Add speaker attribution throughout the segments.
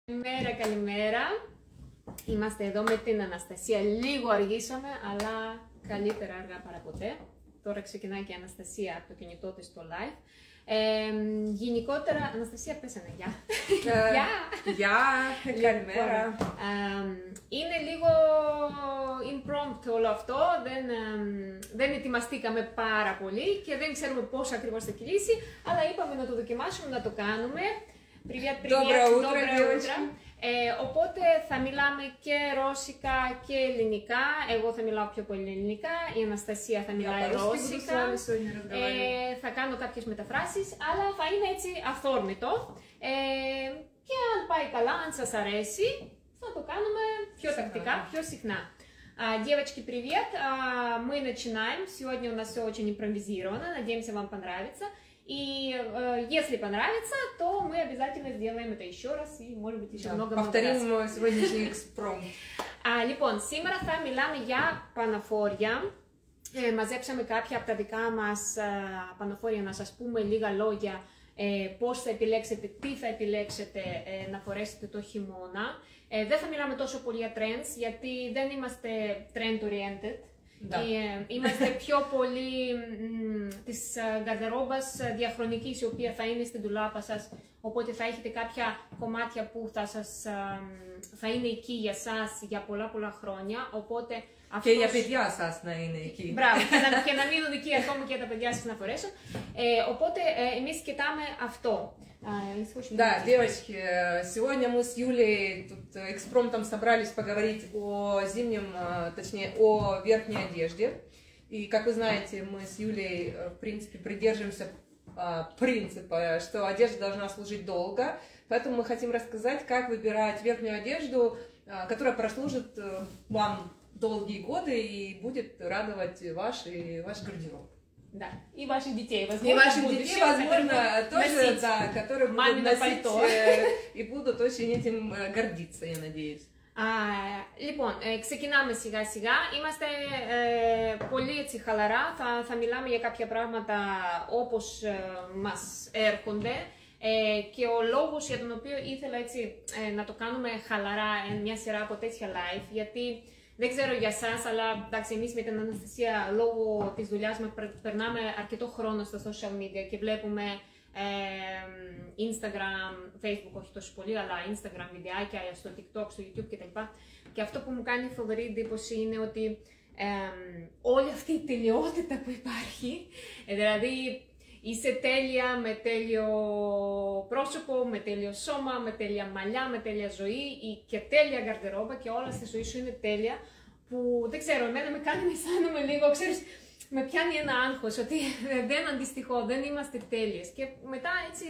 Speaker 1: Καλημέρα, καλημέρα. Είμαστε εδώ με την Αναστασία. Λίγο αργήσαμε, αλλά καλύτερα αργά παρά ποτέ. Τώρα ξεκινάει και η Αναστασία από το κινητό της στο live. Γενικότερα, Αναστασία, πέσανε, γεια.
Speaker 2: Γεια, καλημέρα.
Speaker 1: Είναι λίγο impromptu όλο αυτό, δεν ετοιμαστήκαμε πάρα πολύ και δεν ξέρουμε πώς ακριβώς θα κυλήσει, αλλά είπαμε να το δοκιμάσουμε, να το κάνουμε. Доброе утро. Οπότε θα μιλάμε και ρώσικα και ελληνικά. Εγώ θα μιλάω πιο πολύ ελληνικά, η Αναστασία θα μιλάει ρώσικα. Θα κάνω κάποιες μεταφράσεις, αλλά θα είναι έτσι αυθόρμητο. Και αν πάει καλά, αν σας αρέσει, θα το κάνουμε πιο τακτικά, πιο συχνά. Девочки, привет! Мы начинаем. Сегодня у нас все очень импровизировано. Надеемся, вам понравится. И если понравится, то мы обязательно сделаем это еще раз и, может быть, еще много-много раз.
Speaker 2: Повторим сегодняшний экспромт.
Speaker 1: Λοιπόν, σήμερα θα μιλάμε για παναφόρια. Μαζέψαμε κάποια από τα δικά μας παναφόρια, να σας πούμε λίγα λόγια πώς θα επιλέξετε, τι θα επιλέξετε να φορέσετε το χειμώνα. Δεν θα μιλάμε τόσο πολύ για trends, γιατί δεν είμαστε trend oriented. Είμαστε πιο πολύ της γκαρδερόμπας διαχρονικής, η οποία θα είναι στην ντουλάπα σας, οπότε θα έχετε κάποια κομμάτια που θα είναι εκεί για σας για πολλά χρόνια, οπότε
Speaker 2: αυτός... Και για παιδιά σας να είναι εκεί.
Speaker 1: Μπράβο, και να μείνουν εκεί ακόμα και τα παιδιά σας να φορέσουν. Οπότε εμείς κοιτάμε αυτό.
Speaker 2: Да, девочки, сегодня мы с Юлей тут экспромтом собрались поговорить о зимнем, точнее, о верхней одежде. И, как вы знаете, мы с Юлей, в принципе, придерживаемся принципа, что одежда должна служить долго. Поэтому мы хотим рассказать, как выбирать верхнюю одежду, которая прослужит вам долгие годы и будет радовать ваш гардероб.
Speaker 1: Да, и ваших детей, возможно.
Speaker 2: И ваших детей, возможно, тоже, да, которые будут носить и будут очень этим гордиться, я надеюсь.
Speaker 1: Λοιπόν, ξεκινάμε σιγά σιγά. Είμαστε πολύ έτσι χαλαρά. Θα μιλάμε για κάποια πράγματα όπως μας έρχονται. Και ο λόγος για τον οποίο ήθελα έτσι να το κάνουμε χαλαρά μια σειρά από τέτοια live, γιατί δεν ξέρω για σας, αλλά εντάξει, εμείς με την Αναστασία λόγω της δουλειάς μας περνάμε αρκετό χρόνο στα social media και βλέπουμε Instagram, Facebook όχι τόσο πολύ, αλλά Instagram βιντεάκια στο TikTok, στο YouTube κτλ. Και αυτό που μου κάνει φοβερή εντύπωση είναι ότι όλη αυτή η τελειότητα που υπάρχει, δηλαδή είσαι τέλεια, με τέλειο πρόσωπο, με τέλειο σώμα, με τέλεια μαλλιά, με τέλεια ζωή και τέλεια γκαρδερόμπα και όλα στη ζωή σου είναι τέλεια, που δεν ξέρω, εμένα με κάνει να αισθάνομαι λίγο, ξέρεις, με πιάνει ένα άγχος ότι δεν αντιστοιχώ, δεν είμαστε τέλειες. Και μετά έτσι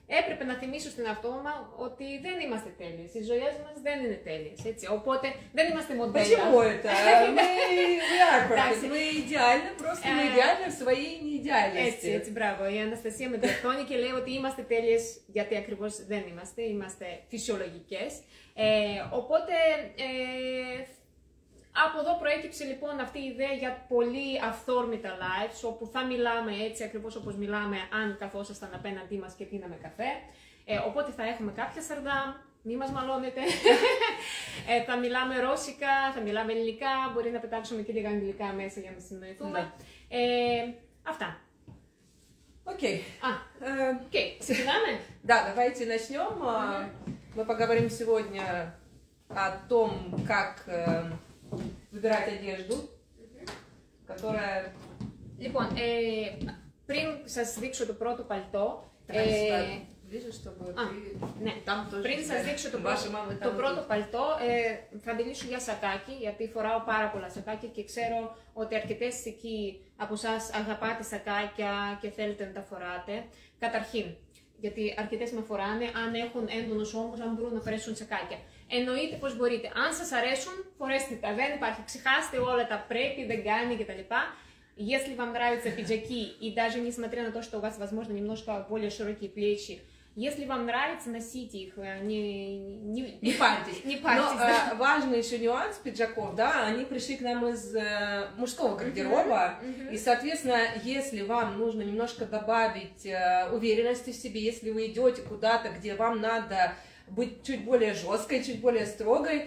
Speaker 1: έπρεπε να θυμίσω στην εαυτό μου ότι δεν είμαστε τέλειες, οι ζωές μας δεν είναι τέλειες, έτσι, οπότε δεν είμαστε μοντέλα.
Speaker 2: Почему это? Мы идеальны, просто мы идеальны в своей неидеальности.
Speaker 1: Έτσι, μπράβο, η Αναστασία με διορθώνει και λέει ότι είμαστε τέλειες, γιατί ακριβώς δεν είμαστε, είμαστε φυσιολογικές. Οπότε από εδώ προέκυψε λοιπόν αυτή η ιδέα για πολύ αυθόρμητα lives, όπου θα μιλάμε έτσι ακριβώς όπως μιλάμε αν καθόσασταν απέναντί μας και πίναμε καφέ. Οπότε θα έχουμε κάποια σαρδά, μη μας μαλώνετε. Θα μιλάμε ρώσικα, θα μιλάμε ελληνικά, μπορεί να πετάξουμε και λίγα αγγλικά μέσα για να συνοηθούμε. Αυτά.
Speaker 2: Окей.
Speaker 1: Ξεκινάμε.
Speaker 2: Да, давайте начнем. Мы поговорим сегодня о том, как выбирать одежду, которая...
Speaker 1: Λοιπόν, πριν σας δείξω το πρώτο παλτό, πριν σας δείξω το πρώτο παλτό, θα μιλήσω για σακάκι, γιατί φοράω πάρα πολλά σακάκια και ξέρω ότι αρκετές εκεί από εσάς αγαπάτε σακάκια και θέλετε να τα φοράτε. Καταρχήν, γιατί αρκετές με φοράνε, αν έχουν έντονους ώμους, αν μπορούν να φορέσουν σακάκια. Εννοείται πως μπορείτε. Αν σας αρέσουν, φορέστε τα. Δεν υπάρχει. Ξεχάστε όλα τα πρέπει, δεν κάνει κτλ. Если вам нравятся пиджаки, и даже несмотря на то, что у вас, возможно, немножко более широкие плечи, Если вам нравится, носите их,
Speaker 2: не парьтесь.
Speaker 1: Не парьтесь,
Speaker 2: Но
Speaker 1: да.
Speaker 2: важный еще нюанс пиджаков, да, они пришли к нам из мужского гардероба, и, соответственно, если вам нужно немножко добавить уверенности в себе, если вы идете куда-то, где вам надо быть чуть более жесткой, чуть более строгой,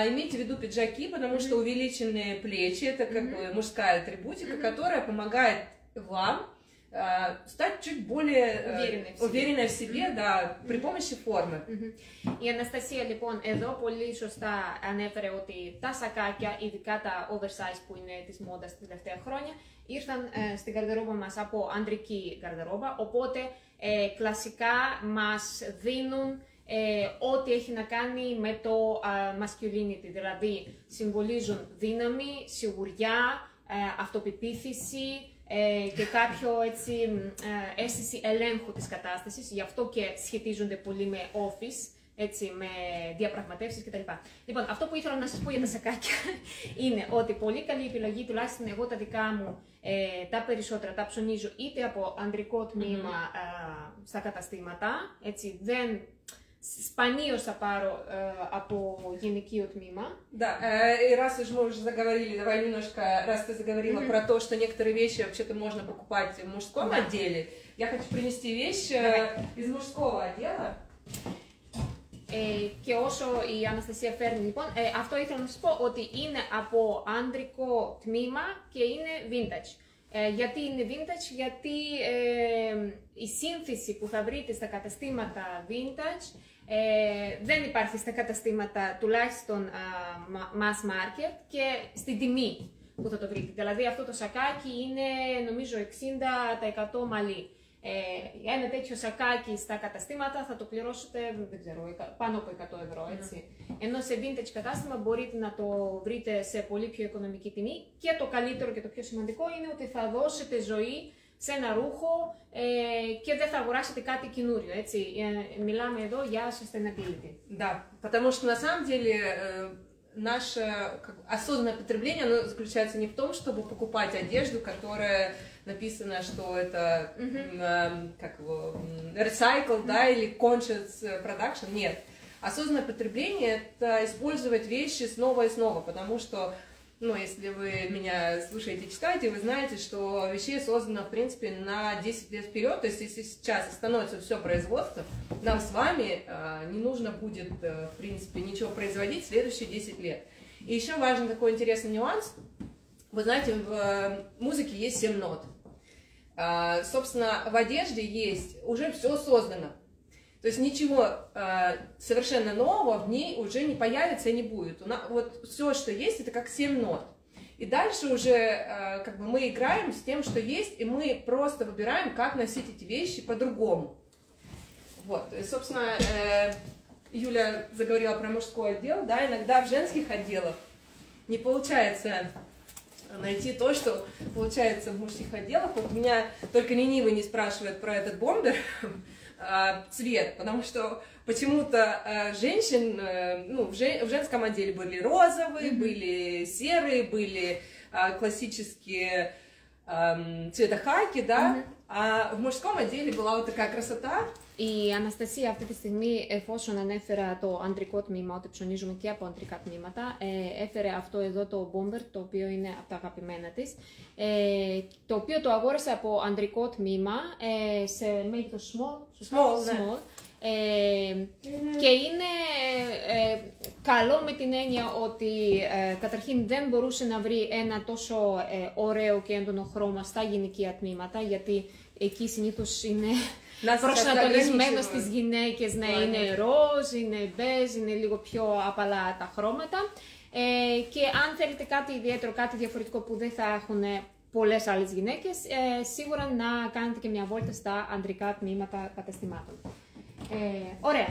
Speaker 2: имейте в виду пиджаки, потому что увеличенные плечи, это как бы мужская атрибутика, которая помогает вам стать чуть более уверенной в себе, да, при помощи формы.
Speaker 1: Η Αναστασία λοιπόν εδώ πολύ σωστά ανέφερε ότι τα σακάκια, ειδικά τα oversize που είναι της μόδας τα τελευταία χρόνια, ήρθαν στην καρδερόμπα μας από ανδρική καρδερόμπα, οπότε κλασικά μας δίνουν ό,τι έχει να κάνει με το masculinity, δηλαδή συμβολίζουν δύναμη, σιγουριά, αυτοπεποίθηση, και κάποιο έτσι, αίσθηση ελέγχου της κατάστασης, γι' αυτό και σχετίζονται πολύ με office, έτσι, με διαπραγματεύσεις κτλ. Λοιπόν, αυτό που ήθελα να σας πω για τα σακάκια είναι ότι πολύ καλή επιλογή, τουλάχιστον εγώ τα δικά μου, τα περισσότερα τα ψωνίζω είτε από ανδρικό τμήμα στα καταστήματα, έτσι, спанίως θα πάρω από γυναικείο τμήμα.
Speaker 2: Да, и раз уж мы уже заговорили, давай немножко, раз ты заговорила про то, что некоторые вещи вообще-то можно покупать в мужском отделе, я хочу принести вещь из мужского отдела.
Speaker 1: Και όσο η Αναστασία φέρνει λοιπόν, αυτό ήθελα να σας πω ότι είναι από άντρικο τμήμα και είναι vintage. Γιατί είναι vintage, γιατί η σύνθεση που θα βρείτε στα καταστήματα vintage δεν υπάρχει στα καταστήματα τουλάχιστον mass market και στην τιμή που θα το βρείτε. Δηλαδή αυτό το σακάκι είναι νομίζω 60% μαλλί. Ένα τέτοιο σακάκι στα καταστήματα θα το πληρώσετε, δεν ξέρω, πάνω από 100 ευρώ, έτσι. Ενώ σε vintage κατάστημα μπορείτε να το βρείτε σε πολύ πιο οικονομική τιμή και το καλύτερο και το πιο σημαντικό είναι ότι θα δώσετε ζωή σε ένα ρούχο και δεν θα αγοράσετε κάτι καινούριο, έτσι. Μιλάμε εδώ για sustainability.
Speaker 2: Да, потому что на самом деле наше осознанное потребление, оно заключается не в том, чтобы покупать одежду, которая написано, что это как его, recycle, да, или conscious production. Нет. Осознанное потребление – это использовать вещи снова и снова, потому что, ну, если вы меня слушаете, читаете, вы знаете, что вещей создано, в принципе, на 10 лет вперед. То есть, если сейчас остановится все производство, нам с вами не нужно будет, в принципе, ничего производить в следующие 10 лет. И еще важен такой интересный нюанс. Вы знаете, в музыке есть 7 нот. Собственно, в одежде есть уже все создано. То есть ничего совершенно нового в ней уже не появится и не будет. Вот все, что есть, это как 7 нот. И дальше уже как бы мы играем с тем, что есть, и мы просто выбираем, как носить эти вещи по-другому. Вот. И, собственно, Юля заговорила про мужской отдел, да, иногда в женских отделах не получается найти то, что получается в мужских отделах. Вот меня только ленивый не спрашивает про этот бомбер, цвет, потому что почему-то женщин, ну, в женском отделе были розовые, были серые, были классические цвета хаки, да, а в мужском отделе была вот такая красота.
Speaker 1: Η Αναστασία αυτή τη στιγμή, εφόσον ανέφερα το αντρικό τμήμα, ότι ψωνίζουμε και από αντρικά τμήματα, έφερε αυτό εδώ το bomber, το οποίο είναι από τα αγαπημένα της, το οποίο το αγόρασα από αντρικό τμήμα, σε μέγεθος small, και είναι καλό με την έννοια ότι καταρχήν δεν μπορούσε να βρει ένα τόσο ωραίο και έντονο χρώμα στα γυναικεία τμήματα, γιατί εκεί συνήθως είναι προσανατολισμένο στις γυναίκες να είναι ροζ, είναι μπέζ, είναι λίγο πιο απαλά τα χρώματα. Και αν θέλετε κάτι ιδιαίτερο, κάτι διαφορετικό που δεν θα έχουν πολλές άλλες γυναίκες, σίγουρα να κάνετε και μια βόλτα στα αντρικά τμήματα καταστημάτων. Ωραία.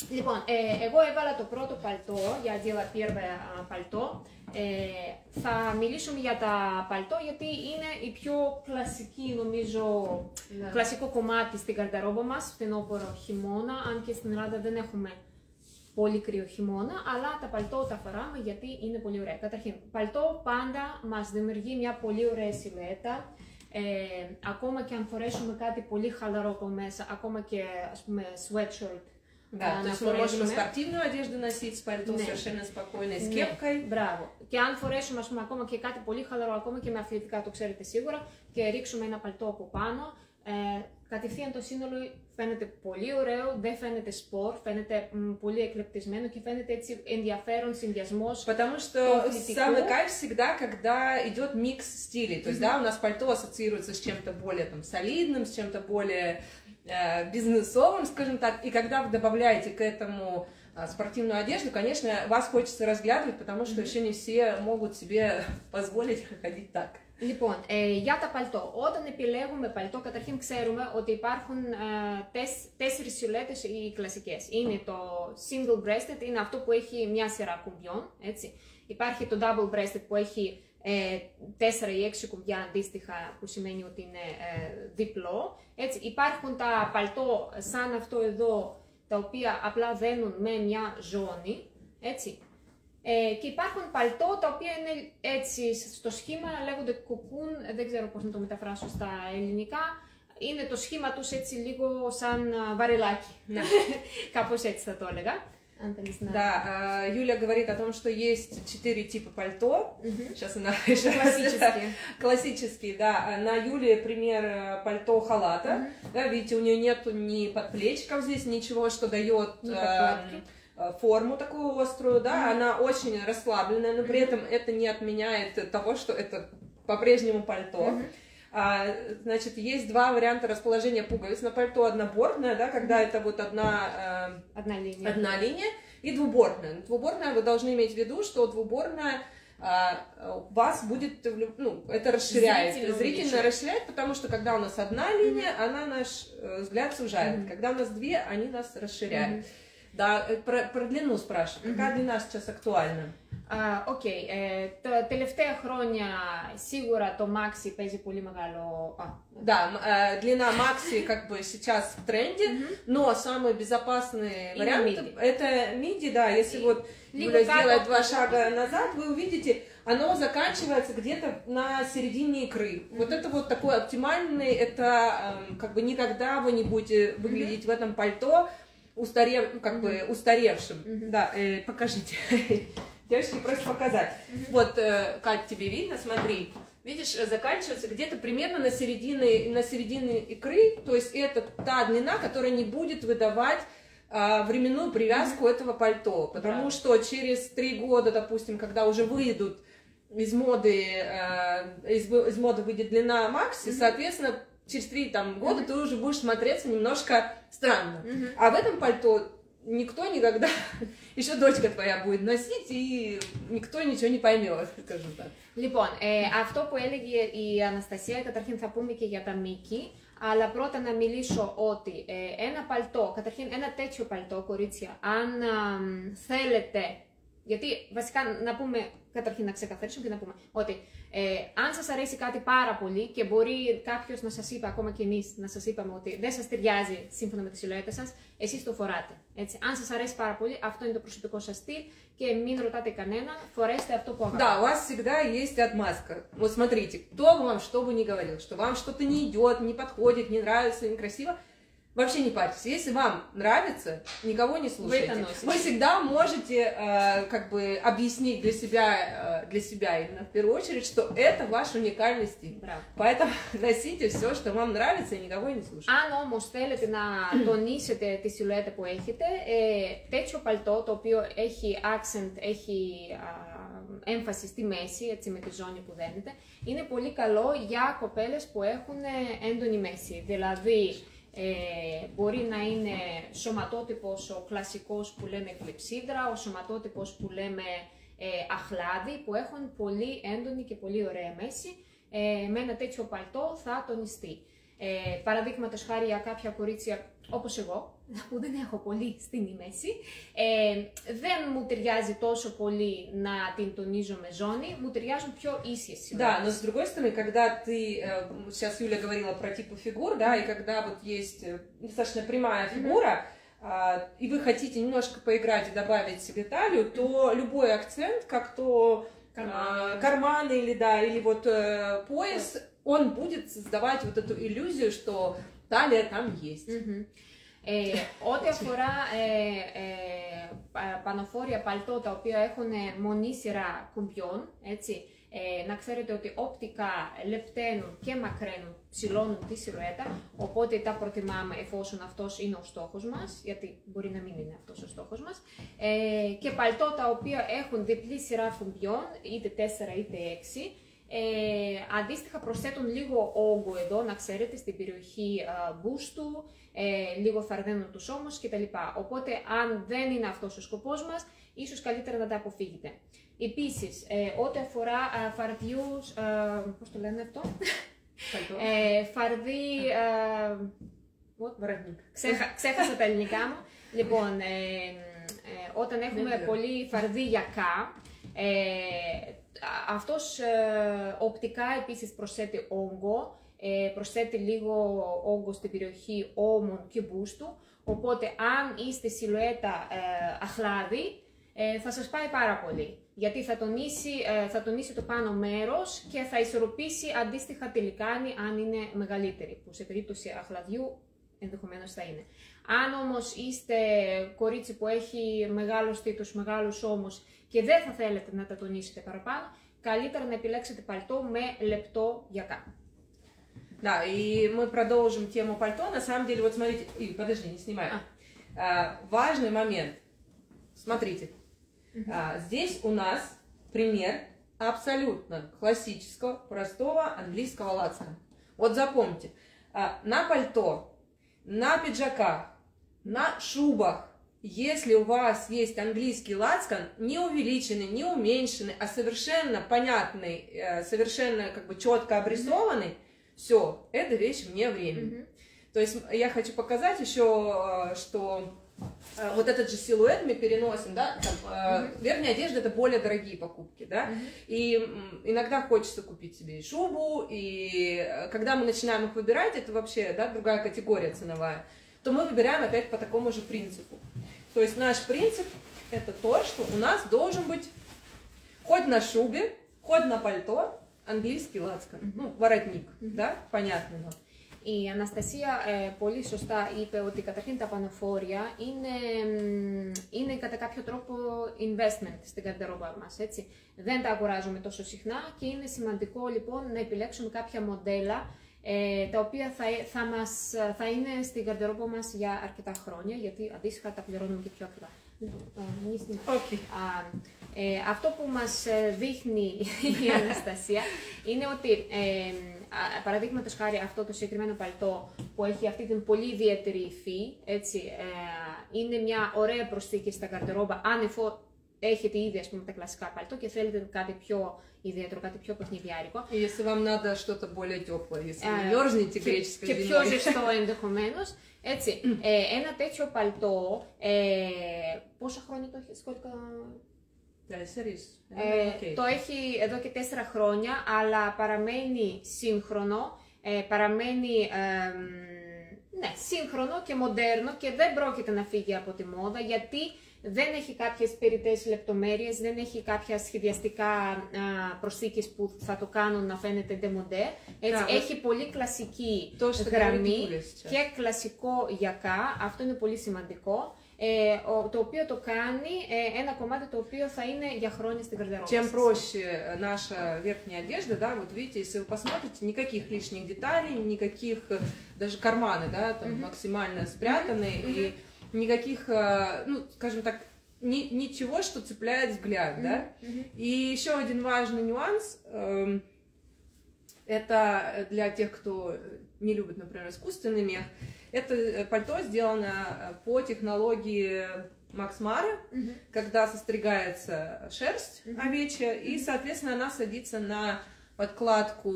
Speaker 1: Λοιπόν, εγώ έβαλα το πρώτο παλτό, για делать первое παλτό. Θα μιλήσουμε για τα παλτό γιατί είναι η πιο κλασική, νομίζω, κλασικό κομμάτι στην καρδαρόμπα μας, φθινόπωρο χειμώνα, αν και στην Ελλάδα δεν έχουμε πολύ κρύο χειμώνα, αλλά τα παλτό τα φοράμε γιατί είναι πολύ ωραία. Καταρχήν, παλτό πάντα μας δημιουργεί μια πολύ ωραία σιλουέτα, ακόμα και αν φορέσουμε κάτι πολύ χαλαρό από μέσα, ακόμα και ας πούμε sweatshirt.
Speaker 2: Да, то есть мы можем спортивную одежду носить с пальто совершенно спокойно, с кепкой.
Speaker 1: Μπράβο. Και αν φορέσουμε ας πούμε, ακόμα και κάτι πολύ χαλαρό, ακόμα και με αθλητικά, το ξέρετε σίγουρα, και ρίξουμε ένα παλτό από πάνω, κατευθείαν το σύνολο φαίνεται πολύ ωραίο, δεν φαίνεται σπορ, φαίνεται πολύ εκλεπτισμένο και φαίνεται έτσι ενδιαφέρον συνδυασμός.
Speaker 2: Потому что самый кайф всегда, когда идет микс стилей. То есть, да, у нас пальто ассоциируется с чем-то более там солидным, с чем-то более бизнесовым, скажем так. И когда вы добавляете к этому спортивную одежду, конечно, вас хочется разглядывать, потому что еще не все могут себе позволить ходить так.
Speaker 1: Λοιπόν, για τα παλτό. Όταν επιλέγουμε παλτό, καταρχήν ξέρουμε ότι υπάρχουν 4 σιλουέτες οι κλασικές. Είναι το single breasted, είναι αυτό που έχει μια σειρά κουμπιών, έτσι. Υπάρχει το double breasted που έχει 4 ή 6 κουμπιά αντίστοιχα, που σημαίνει ότι είναι διπλό. Έτσι. Υπάρχουν τα παλτό σαν αυτό εδώ, τα οποία απλά δένουν με μια ζώνη, έτσι. Και υπάρχουν παλτό τα οποία είναι έτσι στο σχήμα, λέγονται κουκούν, δεν ξέρω πώς να το μεταφράσω στα ελληνικά. Είναι το σχήμα τους έτσι λίγο σαν βαρελάκι, κάπως έτσι θα το έλεγα.
Speaker 2: Да, Юля говорит о том, что есть 4 типа пальто. Сейчас она классические, да. На Юле пример пальто халата. Да, видите, у нее нету ни подплечиков здесь, ничего, что дает форму такую острую, да, она очень расслабленная, но при этом это не отменяет того, что это по-прежнему пальто. Значит, есть два варианта расположения пуговиц на пальто: однобортное, да, когда это вот одна линия, и двубортная. Двубортная, вы должны иметь в виду, что двубортная вас будет, ну, это расширяет, зрительно расширяет, потому что когда у нас одна линия, она наш взгляд сужает, когда у нас две, они нас расширяют. Да, про длину спрашиваю. Какая длина сейчас актуальна?
Speaker 1: Τα τελευταία χρόνια σίγουρα το maxi παίζει πολύ μεγάλο...
Speaker 2: Да, длина maxi как бы сейчас в тренде, но самый безопасный вариант это миди, да, если вот Юля сделает 2 шага назад, вы увидите, оно заканчивается где-то на середине икры. Вот это вот такой оптимальный, это как бы никогда вы не будете выглядеть в этом пальто устаревшим. Да, покажите. Девочки, просто показать. Вот, Кать, тебе видно, смотри. Видишь, заканчивается где-то примерно на середине икры. То есть это та длина, которая не будет выдавать временную привязку этого пальто. Потому что через 3 года, допустим, когда уже выйдут из моды выйдет длина макси, соответственно, через 3 года ты уже будешь смотреться немножко странно. А в этом пальто никто никогда, еще дочка твоя будет носить, и никто nичего не поймет, скажем так.
Speaker 1: Λοιπόν, αυτό που έλεγε η Αναστασία, καταρχήν θα πούμε και για τα μήκη, αλλά πρώτα να μιλήσω ότι ένα παλτό, καταρχήν ένα τέτοιο παλτό, κορίτσια, αν θέλετε, γιατί βασικά να πούμε, καταρχήν να ξεκαθαρίσουμε και να πούμε ότι αν σας αρέσει κάτι πάρα πολύ και μπορεί κάποιος να σας είπε, ακόμα και εμείς να σας είπαμε ότι δεν σας ταιριάζει σύμφωνα με τη σιλουέτα σας, εσείς το φοράτε. Έτσι. Αν σας αρέσει πάρα πολύ, αυτό είναι το προσωπικό σας στυλ και μην ρωτάτε κανέναν, φορέστε αυτό που αγαπάτε.
Speaker 2: Да, у вас всегда есть отмазка. Вот смотрите, кто вам что бы ни говорил, что вам что-то не идет, не подходит, не нравится, некрасиво. Вообще не парьтесь. Если вам нравится, никого не слушайте. Вы всегда можете как бы объяснить для себя именно в первую очередь, что это ваш уникальный стиль.
Speaker 1: Браво.
Speaker 2: Поэтому носите все, что вам нравится, и никого не слушайте.
Speaker 1: Αν όμως θέλετε να τονίσετε τη σιλουέτα που έχετε, τέτοιο παλτό το οποίο έχει accent, έχει έμφαση στη μέση, έτσι με τη ζώνη που δένεται, είναι πολύ καλό για κοπέλες που έχουν έντονη μέση. Δηλαδή, μπορεί να είναι σωματότυπος ο κλασικός που λέμε κλεψίδρα, ο σωματότυπος που λέμε αχλάδι, που έχουν πολύ έντονη και πολύ ωραία μέση. Με ένα τέτοιο παλτό θα τονιστεί. Παραδείγματος χάρη για κάποια κορίτσια όπως εγώ, που δεν έχω πολύ στην μέση, δεν μου ταιριάζει τόσο πολύ να την τονίζω με ζώνη, μου ταιριάζουν πιο ίσιες σιλουέτες.
Speaker 2: Да, но с другой стороны, когда ты, сейчас Юля говорила про типы фигур, да, и когда вот есть достаточно прямая фигура, и вы хотите немножко поиграть и добавить себе талию, то любой акцент, как то карманы или, да, или вот пояс, он будет создавать вот эту иллюзию, что талия там есть.
Speaker 1: Ό,τι αφορά πανοφόρια παλτό τα οποία έχουν μονή σειρά κουμπιών, έτσι, να ξέρετε ότι οπτικά λεπταίνουν και μακραίνουν, ψηλώνουν τη σιλουέτα, οπότε τα προτιμάμε εφόσον αυτός είναι ο στόχος μας, γιατί μπορεί να μην είναι αυτός ο στόχος μας, και παλτό τα οποία έχουν διπλή σειρά κουμπιών, είτε 4 είτε 6, αντίστοιχα προσθέτουν λίγο όγκο εδώ, να ξέρετε, στην περιοχή μπούστου, λίγο φαρδένουν τους ώμους κτλ. Οπότε αν δεν είναι αυτός ο σκοπός μας, ίσως καλύτερα να τα αποφύγετε. Επίσης, ό,τι αφορά φαρδιούς, πώς το λένε αυτό, φαρδί, ξέχασα τα ελληνικά μου. Λοιπόν, όταν έχουμε πολύ φαρδίγιακά, αυτός οπτικά επίσης προσθέτει όγκο, προσθέτει λίγο όγκο στην περιοχή ώμων και μπούστου, οπότε αν είστε σιλουέτα αχλάδι, θα σας πάει πάρα πολύ, γιατί θα τονίσει το πάνω μέρος και θα ισορροπήσει αντίστοιχα τη λικάνη αν είναι μεγαλύτερη, που σε περίπτωση αχλαδιού ενδεχομένως θα είναι. Αν όμως είστε κορίτσι που έχει μεγάλο στήθος, μεγάλους ώμους και δεν θα θέλετε να τα τονίσετε παραπάνω, καλύτερα να επιλέξετε παλτό με λεπτό γιακά.
Speaker 2: Да, и мы продолжим тему пальто. На самом деле, вот смотрите, подожди, не снимай. Важный момент. Смотрите, здесь у нас пример абсолютно классического, простого английского лацкана. Вот запомните, на пальто, на пиджаках, на шубах, если у вас есть английский лацкан, не увеличенный, не уменьшенный, а совершенно понятный, совершенно как бы четко обрисованный, все, эта вещь вне времени. То есть я хочу показать еще, что вот этот же силуэт мы переносим, да, там, верхняя одежда — это более дорогие покупки, да, и иногда хочется купить себе и шубу, и когда мы начинаем их выбирать, это вообще, да, другая категория ценовая, то мы выбираем опять по такому же принципу. То есть наш принцип — это то, что у нас должен быть хоть на шубе, хоть на пальто английский лацкан, ну, воротник, да, понятно нам.
Speaker 1: Η Αναστασία πολύ σωστά είπε ότι καταρχήν τα πανοφόρια είναι κατά κάποιο τρόπο investment στην καρντερόμπα μας, έτσι. Δεν τα αγοράζουμε τόσο συχνά και είναι σημαντικό λοιπόν να επιλέξουμε κάποια μοντέλα τα οποία θα είναι στην καρντερόμπα μας για αρκετά χρόνια, γιατί αντίστοιχα τα πληρώνουμε και πιο ακριβά. Αυτό που μας δείχνει η Αναστασία είναι ότι παραδείγματος χάρη αυτό το συγκεκριμένο παλτό που έχει αυτή την πολύ ιδιαίτερη υφή, έτσι, είναι μια ωραία προσθήκη στα καρντερόμπα, αν έχετε ήδη ας πούμε τα κλασικά παλτό και θέλετε κάτι πιο ιδιαίτερο, κάτι πιο παιχνιδιάρικο.
Speaker 2: Если вам надо что-то более теплое, если вы мерзнете греческой
Speaker 1: και πιο ζεστό ενδεχομένως. Έτσι, ένα τέτοιο παλτό, πόσα χρόνια το έχει, σκόλικα... Το έχει εδώ και 4 χρόνια, αλλά παραμένει σύγχρονο, σύγχρονο και μοντέρνο και δεν πρόκειται να φύγει από τη μόδα, γιατί δεν έχει κάποιες περιττές λεπτομέρειες, δεν έχει κάποια σχεδιαστικά προσθήκες που θα το κάνουν να φαίνεται ντεμοντέ. Έτσι, έχει πολύ κλασική γραμμή και κλασικό γιακά, αυτό είναι πολύ σημαντικό. Το οποίο το κάνει ένα κομμάτι το οποίο θα είναι για χρόνια στην καρδερόμπα.
Speaker 2: Чем проще наша верхняя одежда, да, вот видите, если вы посмотрите, никаких лишних деталей, никаких, даже карманы, да, там максимально спрятаны, и никаких, ну, скажем так, ничего, что цепляет взгляд, да. И еще один важный нюанс, это для тех, кто не любит, например, искусственный мех. Это пальто сделано по технологии Макс Мара, когда состригается шерсть овечья, и, соответственно, она садится на подкладку,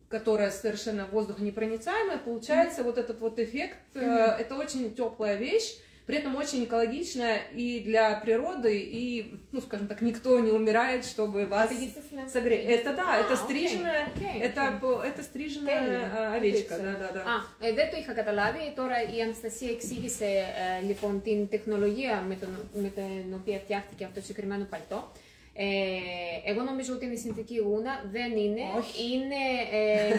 Speaker 2: которая совершенно воздухонепроницаемая. Получается вот этот вот эффект. Это очень теплая вещь, при этом очень экологичная и для природы, и, ну, скажем так, никто не умирает, чтобы вас согреть. Это да, это стриженная, это стриженная овечка, да.
Speaker 1: Δεν το είχα καταλάβει, τώρα η Αναστασία εξήγησε λοιπόν την τεχνολογία με την οποία φτιάχτηκε αυτό το συγκεκριμένο παλτό. Εγώ νομίζω ότι είναι συνθετική γούνα, δεν είναι. Είναι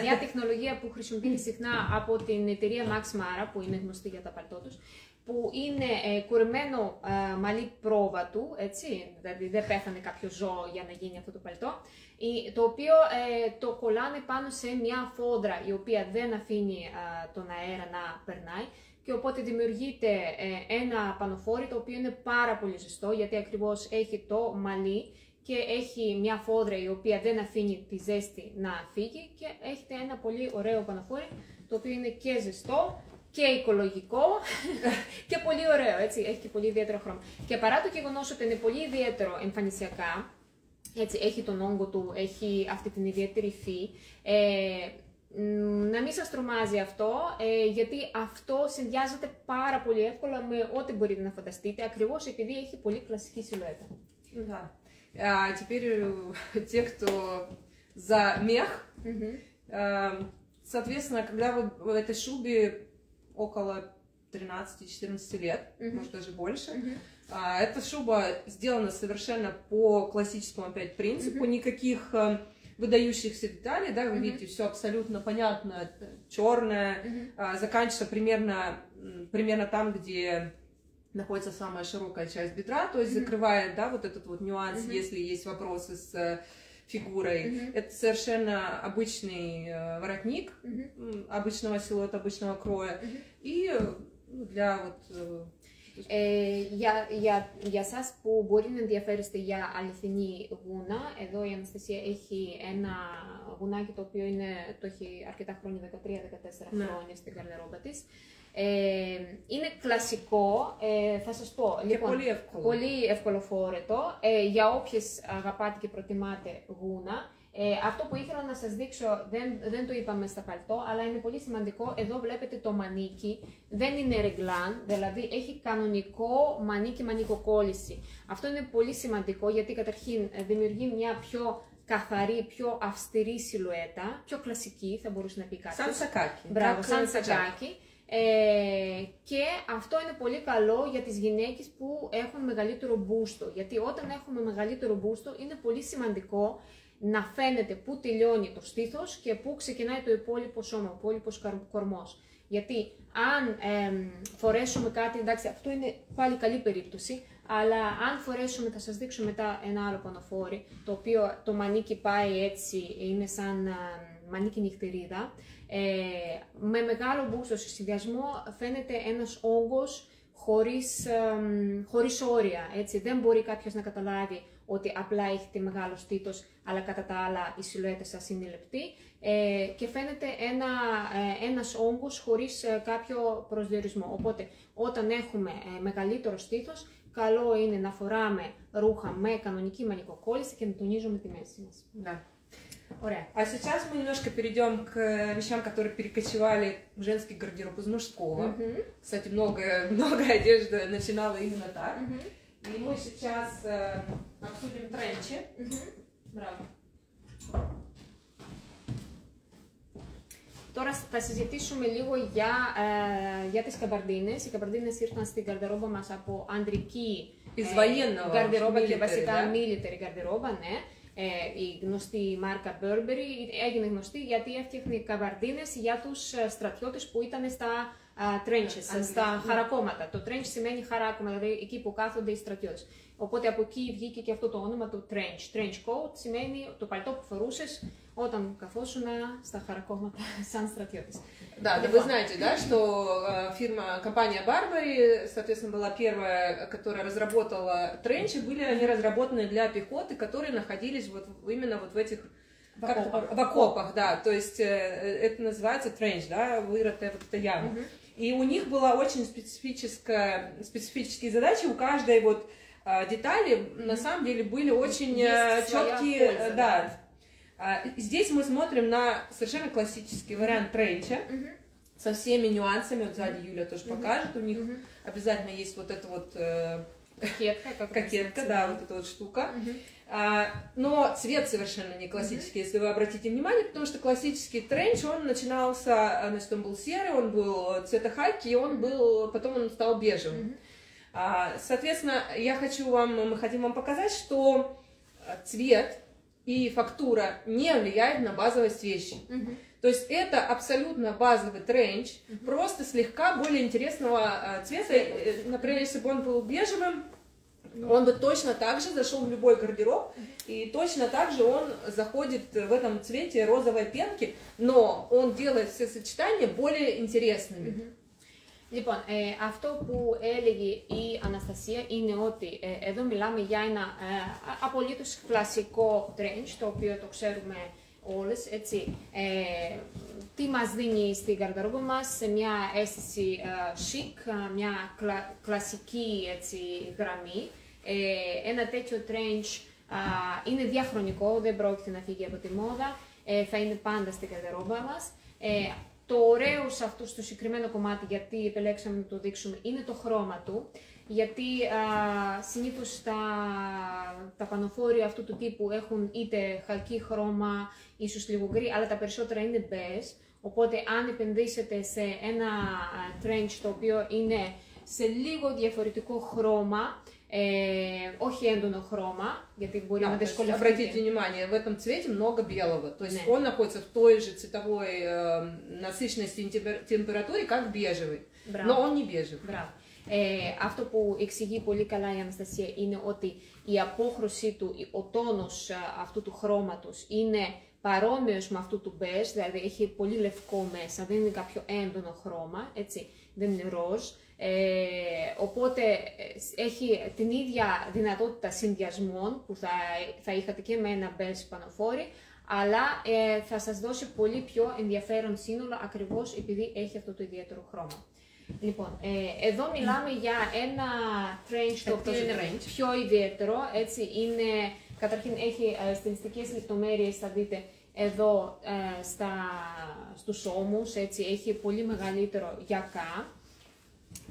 Speaker 1: μια τεχνολογία που χρησιμοποιείται συχνά από την εταιρεία Max Mara, που είναι γνωστή για τα παλτό τους, που είναι κουρεμένο μαλλί πρόβατου, έτσι, δηλαδή δεν πέθανε κάποιο ζώο για να γίνει αυτό το παλτό, το οποίο το κολλάνε πάνω σε μια φόντρα η οποία δεν αφήνει τον αέρα να περνάει, και οπότε δημιουργείται ένα πανοφόρι το οποίο είναι πάρα πολύ ζεστό, γιατί ακριβώς έχει το μαλλί και έχει μια φόντρα η οποία δεν αφήνει τη ζέστη να φύγει, και έχετε ένα πολύ ωραίο πανοφόρι το οποίο είναι και ζεστό και οικολογικό και πολύ ωραίο, έτσι, έχει και πολύ ιδιαίτερο χρώμα. Και παρά το γεγονός ότι είναι πολύ ιδιαίτερο εμφανισιακά, έτσι, έχει τον όγκο του, έχει αυτή την ιδιαίτερη υφή, να μην σας τρομάζει αυτό, γιατί αυτό συνδυάζεται πάρα πολύ εύκολα με ό,τι μπορείτε να φανταστείτε, ακριβώς επειδή έχει πολύ κλασική σιλουέτα.
Speaker 2: Да. А теперь те, кто за мех, соответственно, когда вы в этой шубе около 13-14 лет, может даже больше, эта шуба сделана совершенно по классическому опять принципу, никаких выдающихся деталей, да, вы видите, все абсолютно понятно, черное, заканчивается примерно там, где находится самая широкая часть бедра, то есть закрывает, да, вот этот вот нюанс, если есть вопросы с фигурой. Это совершенно обычный воротник, обычного силуэта, обычного кроя, и для вот...
Speaker 1: Για σας που μπορεί να ενδιαφέρεστε για αληθινή γούνα, εδώ η Αναστασία έχει ένα γουνάκι το οποίο το έχει αρκετά χρόνια, 13-14 χρόνια στην καρδερόμπα της. Είναι κλασικό, θα σας πω,
Speaker 2: και
Speaker 1: λοιπόν,
Speaker 2: πολύ
Speaker 1: εύκολο φόρετο, για όποιες αγαπάτε και προτιμάτε γούνα. Αυτό που ήθελα να σας δείξω, δεν το είπαμε στα παλτό, αλλά είναι πολύ σημαντικό. Εδώ βλέπετε το μανίκι, δεν είναι ρεγκλάν, δηλαδή έχει κανονικό μανίκι-μανικοκόλληση. Αυτό είναι πολύ σημαντικό, γιατί καταρχήν δημιουργεί μια πιο καθαρή, πιο αυστηρή σιλουέτα, πιο κλασική θα μπορούσε να πει κάτι.
Speaker 2: Σαν σακάκι.
Speaker 1: Μπράβο, σαν σακάκι. Και αυτό είναι πολύ καλό για τις γυναίκες που έχουν μεγαλύτερο μπούστο, γιατί όταν έχουμε μεγαλύτερο μπούστο είναι πολύ σημαντικό να φαίνεται πού τελειώνει το στήθος και πού ξεκινάει το υπόλοιπο σώμα, ο υπόλοιπος κορμός. Γιατί αν φορέσουμε κάτι, εντάξει, αυτό είναι πάλι καλή περίπτωση, αλλά αν φορέσουμε, θα σας δείξω μετά ένα άλλο πανοφόρι, το οποίο το μανίκι πάει έτσι, είναι σαν μανίκι νυχτερίδα, με μεγάλο μπούστο σε συνδυασμό φαίνεται ένας όγκος χωρίς όρια, έτσι. Δεν μπορεί κάποιος να καταλάβει ότι απλά έχετε μεγάλο στήθος, αλλά κατά τα άλλα η σιλουέτα σας είναι λεπτή, και φαίνεται ένας όγκος χωρίς κάποιο προσδιορισμό. Οπότε όταν έχουμε μεγαλύτερο στήθος, καλό είναι να φοράμε ρούχα με κανονική μανικοκόλληση και να τονίζουμε τη μέση μας.
Speaker 2: Да.
Speaker 1: Ωραία.
Speaker 2: А сейчас мы немножко перейдем к вещам, которые перекочевали в женский гардероб из мужского. Кстати, много одежды начинала именно так. И мы сейчас обсудим тренчи.
Speaker 1: Μπράβο. Τώρα θα συζητήσουμε λίγο για τις καμπαρντίνες. Οι καμπαρντίνες ήρθαν στην καρδερόμπα μας από ανδρική καρδερόμπα και βασικά military καρδερόμπα, ναι. Η γνωστή μάρκα Burberry έγινε γνωστή γιατί έφτιαχνε καμπαρντίνες για τους στρατιώτες που ήταν στα trenches, στα χαρακόμματα. Το trench σημαίνει χαράκωμα, δηλαδή εκεί που κάθονται οι στρατιώτες. Οπότε από εκεί βγήκε και αυτό το όνομα, το trench. Trench coat σημαίνει το παλτό που φορούσες όταν καθόσουν στα χαρακόμματα σαν стратиотис.
Speaker 2: Да, вы знаете, да, что компания Burberry, соответственно, была первая, которая разработала тренчи, были они разработаны для пехоты, которые находились именно в этих в окопах, да, то есть это называется тренч, да, вырытая вот эта яма. И у них была очень специфические задачи, у каждой вот детали на самом деле были очень четкие, да. Здесь мы смотрим на совершенно классический вариант тренча со всеми нюансами. Вот сзади Юля тоже покажет. У них обязательно есть вот эта вот кокетка, да, вот эта вот штука. Но цвет совершенно не классический, если вы обратите внимание, потому что классический тренч, он начинался, значит, он был серый, он был цвета хайки, и потом он стал бежевым. Соответственно, мы хотим вам показать, что цвет и фактура не влияет на базовость вещи. То есть это абсолютно базовый тренч, просто слегка более интересного цвета. Например, если бы он был бежевым, он бы точно так же зашел в любой гардероб, и точно так же он заходит в этом цвете розовой пенки, но он делает все сочетания более интересными.
Speaker 1: Λοιπόν, αυτό που έλεγε η Αναστασία είναι ότι εδώ μιλάμε για ένα απολύτως κλασικό trench, το οποίο το ξέρουμε όλες, έτσι. Τι μας δίνει στην γαρδερόμπα μας, σε μια αίσθηση chic, μια κλασική έτσι, γραμμή. Ένα τέτοιο trench είναι διαχρονικό, δεν πρόκειται να φύγει από τη μόδα, θα είναι πάντα στην γαρδερόμπα μας. Το ωραίο σε αυτό στο συγκεκριμένο κομμάτι, γιατί επιλέξαμε να το δείξουμε, είναι το χρώμα του. Γιατί συνήθως τα πανοφόρια αυτού του τύπου έχουν είτε χαλκί χρώμα, ίσως λίγο γκρι, αλλά τα περισσότερα είναι beige. Οπότε αν επενδύσετε σε ένα trench το οποίο είναι σε λίγο διαφορετικό χρώμα, όχι έντονο χρώμα, γιατί μπορεί να δυσκολευτεί.
Speaker 2: Обратите внимание, в этом цвете много белого, то есть он находится в той же цветовой насыщенности и температуре, как бежевый, но он не бежевый.
Speaker 1: Μπράβο. Αυτό που εξηγεί πολύ καλά η Αναστασία είναι ότι η απόχρωσή του, ο τόνος αυτού του χρώματος είναι παρόμοιος με αυτού του beige, δηλαδή έχει πολύ λευκό μέσα, δεν είναι κάποιο έντονο χρώμα, έτσι, δεν είναι ροζ. Οπότε έχει την ίδια δυνατότητα συνδυασμών που θα είχατε και με ένα beige πανοφόρι, αλλά θα σας δώσει πολύ πιο ενδιαφέρον σύνολο ακριβώς επειδή έχει αυτό το ιδιαίτερο χρώμα. Λοιπόν, εδώ μιλάμε για ένα trench το οποίο είναι πιο ιδιαίτερο, έτσι, είναι, καταρχήν έχει στιλιστικές λεπτομέρειες, θα δείτε εδώ στους ώμους, έτσι, έχει πολύ μεγαλύτερο γιακά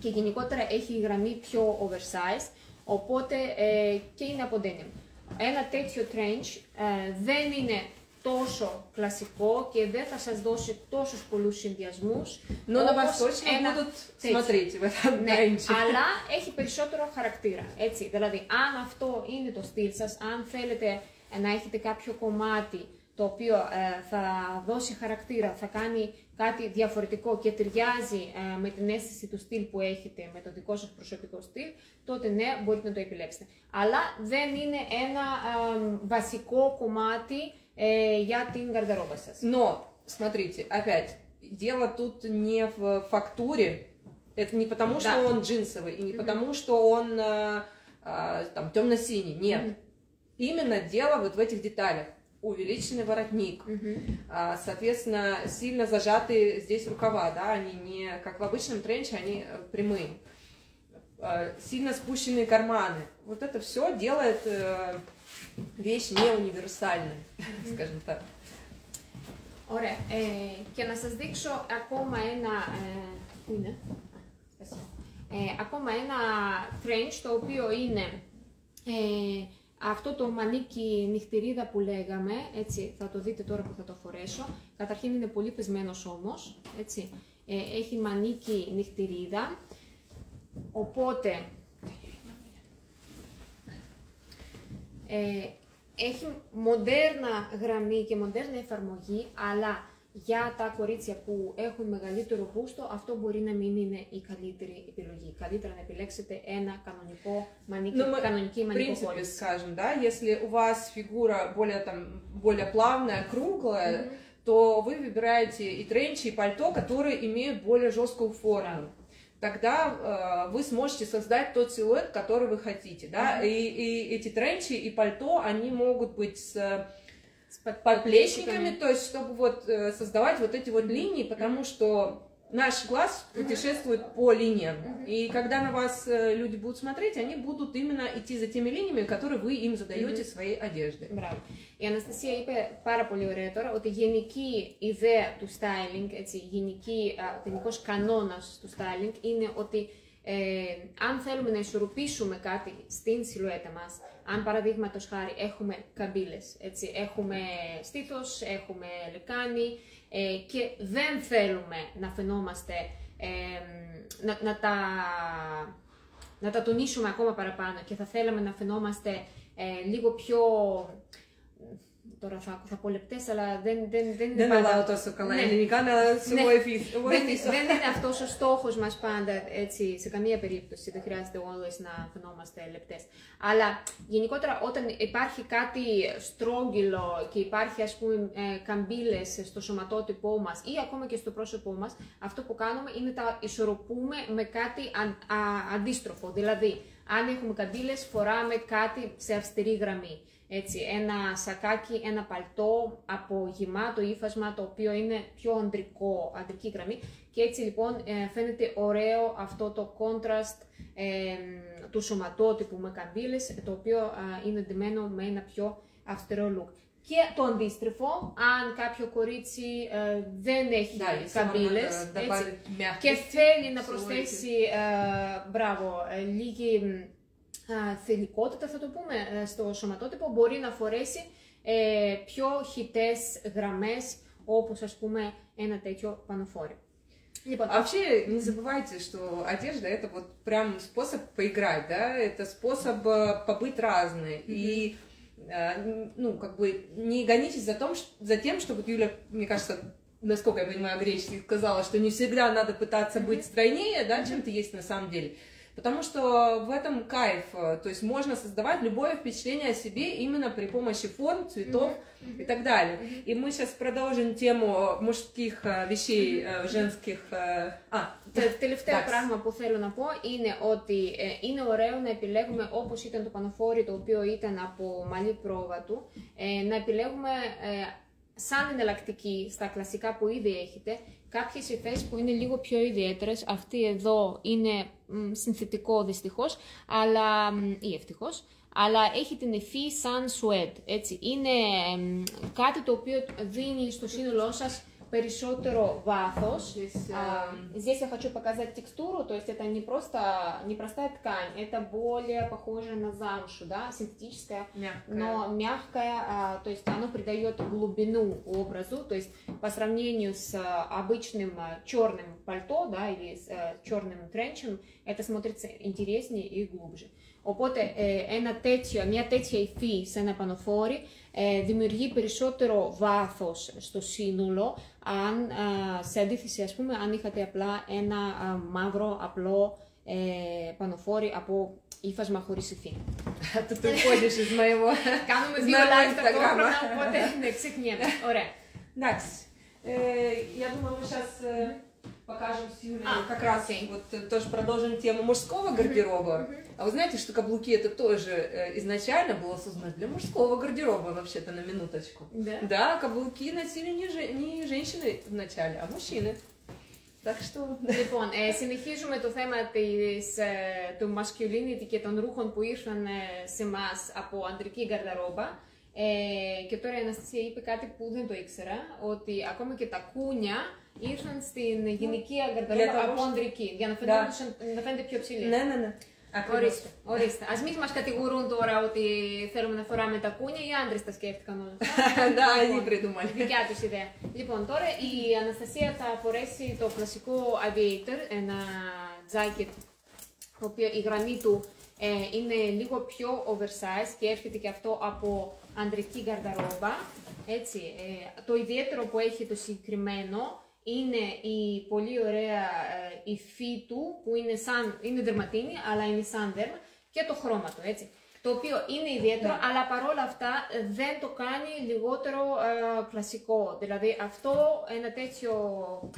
Speaker 1: και γενικότερα έχει η γραμμή πιο oversized, οπότε και είναι από denim. Ένα τέτοιο trench δεν είναι τόσο κλασικό και δεν θα σας δώσει τόσους πολλούς συνδυασμούς.
Speaker 2: Ναι,
Speaker 1: αλλά έχει περισσότερο χαρακτήρα. Έτσι. Δηλαδή, αν αυτό είναι το στυλ σας, αν θέλετε να έχετε κάποιο κομμάτι το οποίο θα δώσει χαρακτήρα, θα κάνει κάτι διαφορετικό και ταιριάζει με την αίσθηση του στυλ που έχετε, με το δικό σας προσωπικό στυλ, τότε ναι, μπορείτε να το επιλέξετε. Αλλά δεν είναι ένα βασικό κομμάτι για την гардероба σας.
Speaker 2: Но, смотрите, опять, дело тут не в фактуре, это не потому, что он джинсовый, и не потому, что он там темно-синий, нет. Именно дело вот в этих деталях. Увеличенный воротник, соответственно, сильно зажатые здесь рукава, да, они не, как в обычном тренче, они прямые. Сильно спущенные карманы. Вот это все делает вещь не универсальной, скажем так.
Speaker 1: Ωραία. Και να σας δείξω ακόμα ένα... Πού είναι? Ακόμα ένα trench το οποίο είναι αυτό το μανίκι νυχτηρίδα που λέγαμε, έτσι, θα το δείτε τώρα που θα το φορέσω. Καταρχήν είναι πολύ πεσμένος όμως, έτσι. Έχει μανίκι νυχτηρίδα, οπότε έχει μοντέρνα γραμμή και μοντέρνα εφαρμογή, αλλά για τα κορίτσια που έχουν μεγαλύτερο γούστο, αυτό μπορεί να μην είναι η καλύτερη επιλογή. Καλύτερα να επιλέξετε ένα κανονικό μανίκι, κανονική μανίκο κόλληση.
Speaker 2: Скажем, да, если у вас фигура более плавная, круглая, то вы выбираете и тренчи, и пальто, которые имеют более жесткую форму. Тогда вы сможете создать тот силуэт, который вы хотите, да, и эти тренчи и пальто, они могут быть с подплечниками, то есть чтобы вот создавать вот эти вот линии, потому что наш глаз путешествует по линиям, и когда на вас люди будут смотреть, они будут именно идти за теми линиями, которые вы им задаете своей одежды.
Speaker 1: Μπράβο. Η Αναστασία είπε πάρα πολύ ωραία τώρα ότι η γενική ιδέα του styling, έτσι, γενικός κανόνας του styling είναι ότι αν θέλουμε να ισορροπήσουμε κάτι στην σιλουέτα μας, αν παραδείγματος χάρη έχουμε καμπύλες, έτσι, έχουμε στήθος, έχουμε λεκάνη και δεν θέλουμε να φαινόμαστε, να τα να τα τονίσουμε ακόμα παραπάνω και θα θέλαμε να φαινόμαστε λίγο πιο... Τώρα θα πω λεπτές, αλλά δεν είναι πάντα... Δεν είναι αυτός ο στόχος μας πάντα, έτσι, σε καμία περίπτωση, δεν χρειάζεται όλες να φαινόμαστε λεπτές. Αλλά γενικότερα όταν υπάρχει κάτι στρόγγυλο και υπάρχει ας πούμε καμπύλες στο σωματότυπό μας ή ακόμα και στο πρόσωπό μας, αυτό που κάνουμε είναι τα ισορροπούμε με κάτι αντίστροφο. Δηλαδή, αν έχουμε καμπύλες, φοράμε κάτι σε αυστηρή γραμμή. Έτσι, ένα σακάκι, ένα παλτό από γεμάτο ύφασμα, το οποίο είναι πιο αντρική γραμμή και έτσι λοιπόν φαίνεται ωραίο αυτό το contrast του σωματότυπου με καμπύλες, το οποίο είναι ντυμένο με ένα πιο αυστηρό look. Και το αντίστροφο, αν κάποιο κορίτσι δεν έχει καμπύλες και θέλει να προσθέσει λίγη θηλυκότητα, θα το πούμε, στο σωματότυπο, μπορεί να φορέσει πιο χυτές γραμμές, όπως ας πούμε ένα τέτοιο πανοφόρι.
Speaker 2: Вообще, не забывайте, что одежда это вот прям способ поиграть, да, это способ побыть разной. И, ну, как бы не гонитесь за тем, что вот Юля, мне кажется, насколько я понимаю, гречески сказала, что не всегда надо пытаться быть стройнее, да, чем ты есть на самом деле. Потому что в этом кайф, то есть можно создавать любое впечатление о себе именно при помощи форм, цветов и так далее. И мы сейчас продолжим тему мужских вещей, женских...
Speaker 1: Τελευταίο πράγμα που θέλω να πω είναι ότι είναι ωραίο να επιλέγουμε, όπως ήταν το πανοφόρι το οποίο ήταν από μαλλί πρόβατου, να επιλέγουμε σαν εναλλακτική στα κλασικά που ήδη έχετε, κάποιες υφές που είναι λίγο πιο ιδιαίτερες. Αυτή εδώ είναι συνθετικό δυστυχώς, αλλά, ή ευτυχώς, αλλά έχει την υφή σαν σουέντ. Έτσι. Είναι κάτι το οποίο δίνει στο σύνολό σας περισσότερο вάθος. Здесь я хочу показать текстуру, то есть это не простая ткань, это более похоже на замшу, да, синтетическая, но мягкая, то есть оно придает глубину образу, то есть по сравнению с обычным черным пальто, да, или с черным тренчем, это смотрится интереснее и глубже. Οπότε μια τέτοια υφή σε ένα πανοφόρι δημιουργεί περισσότερο βάθος στο σύνολο, σε αντίθεση ας πούμε αν είχατε απλά ένα μαύρο απλό πανοφόρι από ύφασμα χωρίς υφή. Κάνουμε δύο live ταυτόχρονα, οπότε ναι, ξεχνιέμαι. Ωραία.
Speaker 2: Εντάξει. Я думаю, мы сейчас покажем с Юлей как раз вот тоже продолжим тему мужского гардероба. А вы знаете, что каблуки это тоже изначально было создано для мужского гардероба, вообще-то, на минуточку.
Speaker 1: Да?
Speaker 2: Да, каблуки носили не женщины вначале, а мужчины. Так что...
Speaker 1: Λοιπόν, συνεχίζουμε το θέμα του masculinity και των ρούχων που ήρθαν σε εμάς από αντρική γκαρδαρόμπα. Και τώρα η Αναστασία είπε κάτι που δεν το ήξερα, ότι ακόμα και τα κούνια ήρθαν στην γυναικεία γκαρδαρόμπα από αντρική, για να φαίνεται πιο ψηλή.
Speaker 2: Ναι, ναι, ναι.
Speaker 1: Ορίστε, ορίστε. Ας μην μας κατηγορούν τώρα ότι θέλουμε να φοράμε τα κούνια, οι άντρες τα σκέφτηκαν όλα αυτά. Δικιά τους ιδέα. Λοιπόν, τώρα η Αναστασία θα φορέσει το κλασικό aviator, ένα jacket, το οποίο η γραμμή του είναι λίγο πιο oversize και έρχεται και αυτό από αντρική γκαρδαρόμπα. Έτσι, το ιδιαίτερο που έχει το συγκεκριμένο είναι η πολύ ωραία υφή του, που είναι δερματίνη, αλλά είναι σαν δέρμα, και το χρώμα του, έτσι. Το οποίο είναι ιδιαίτερο, αλλά παρόλα αυτά δεν το κάνει λιγότερο κλασικό. Δηλαδή αυτό ένα τέτοιο,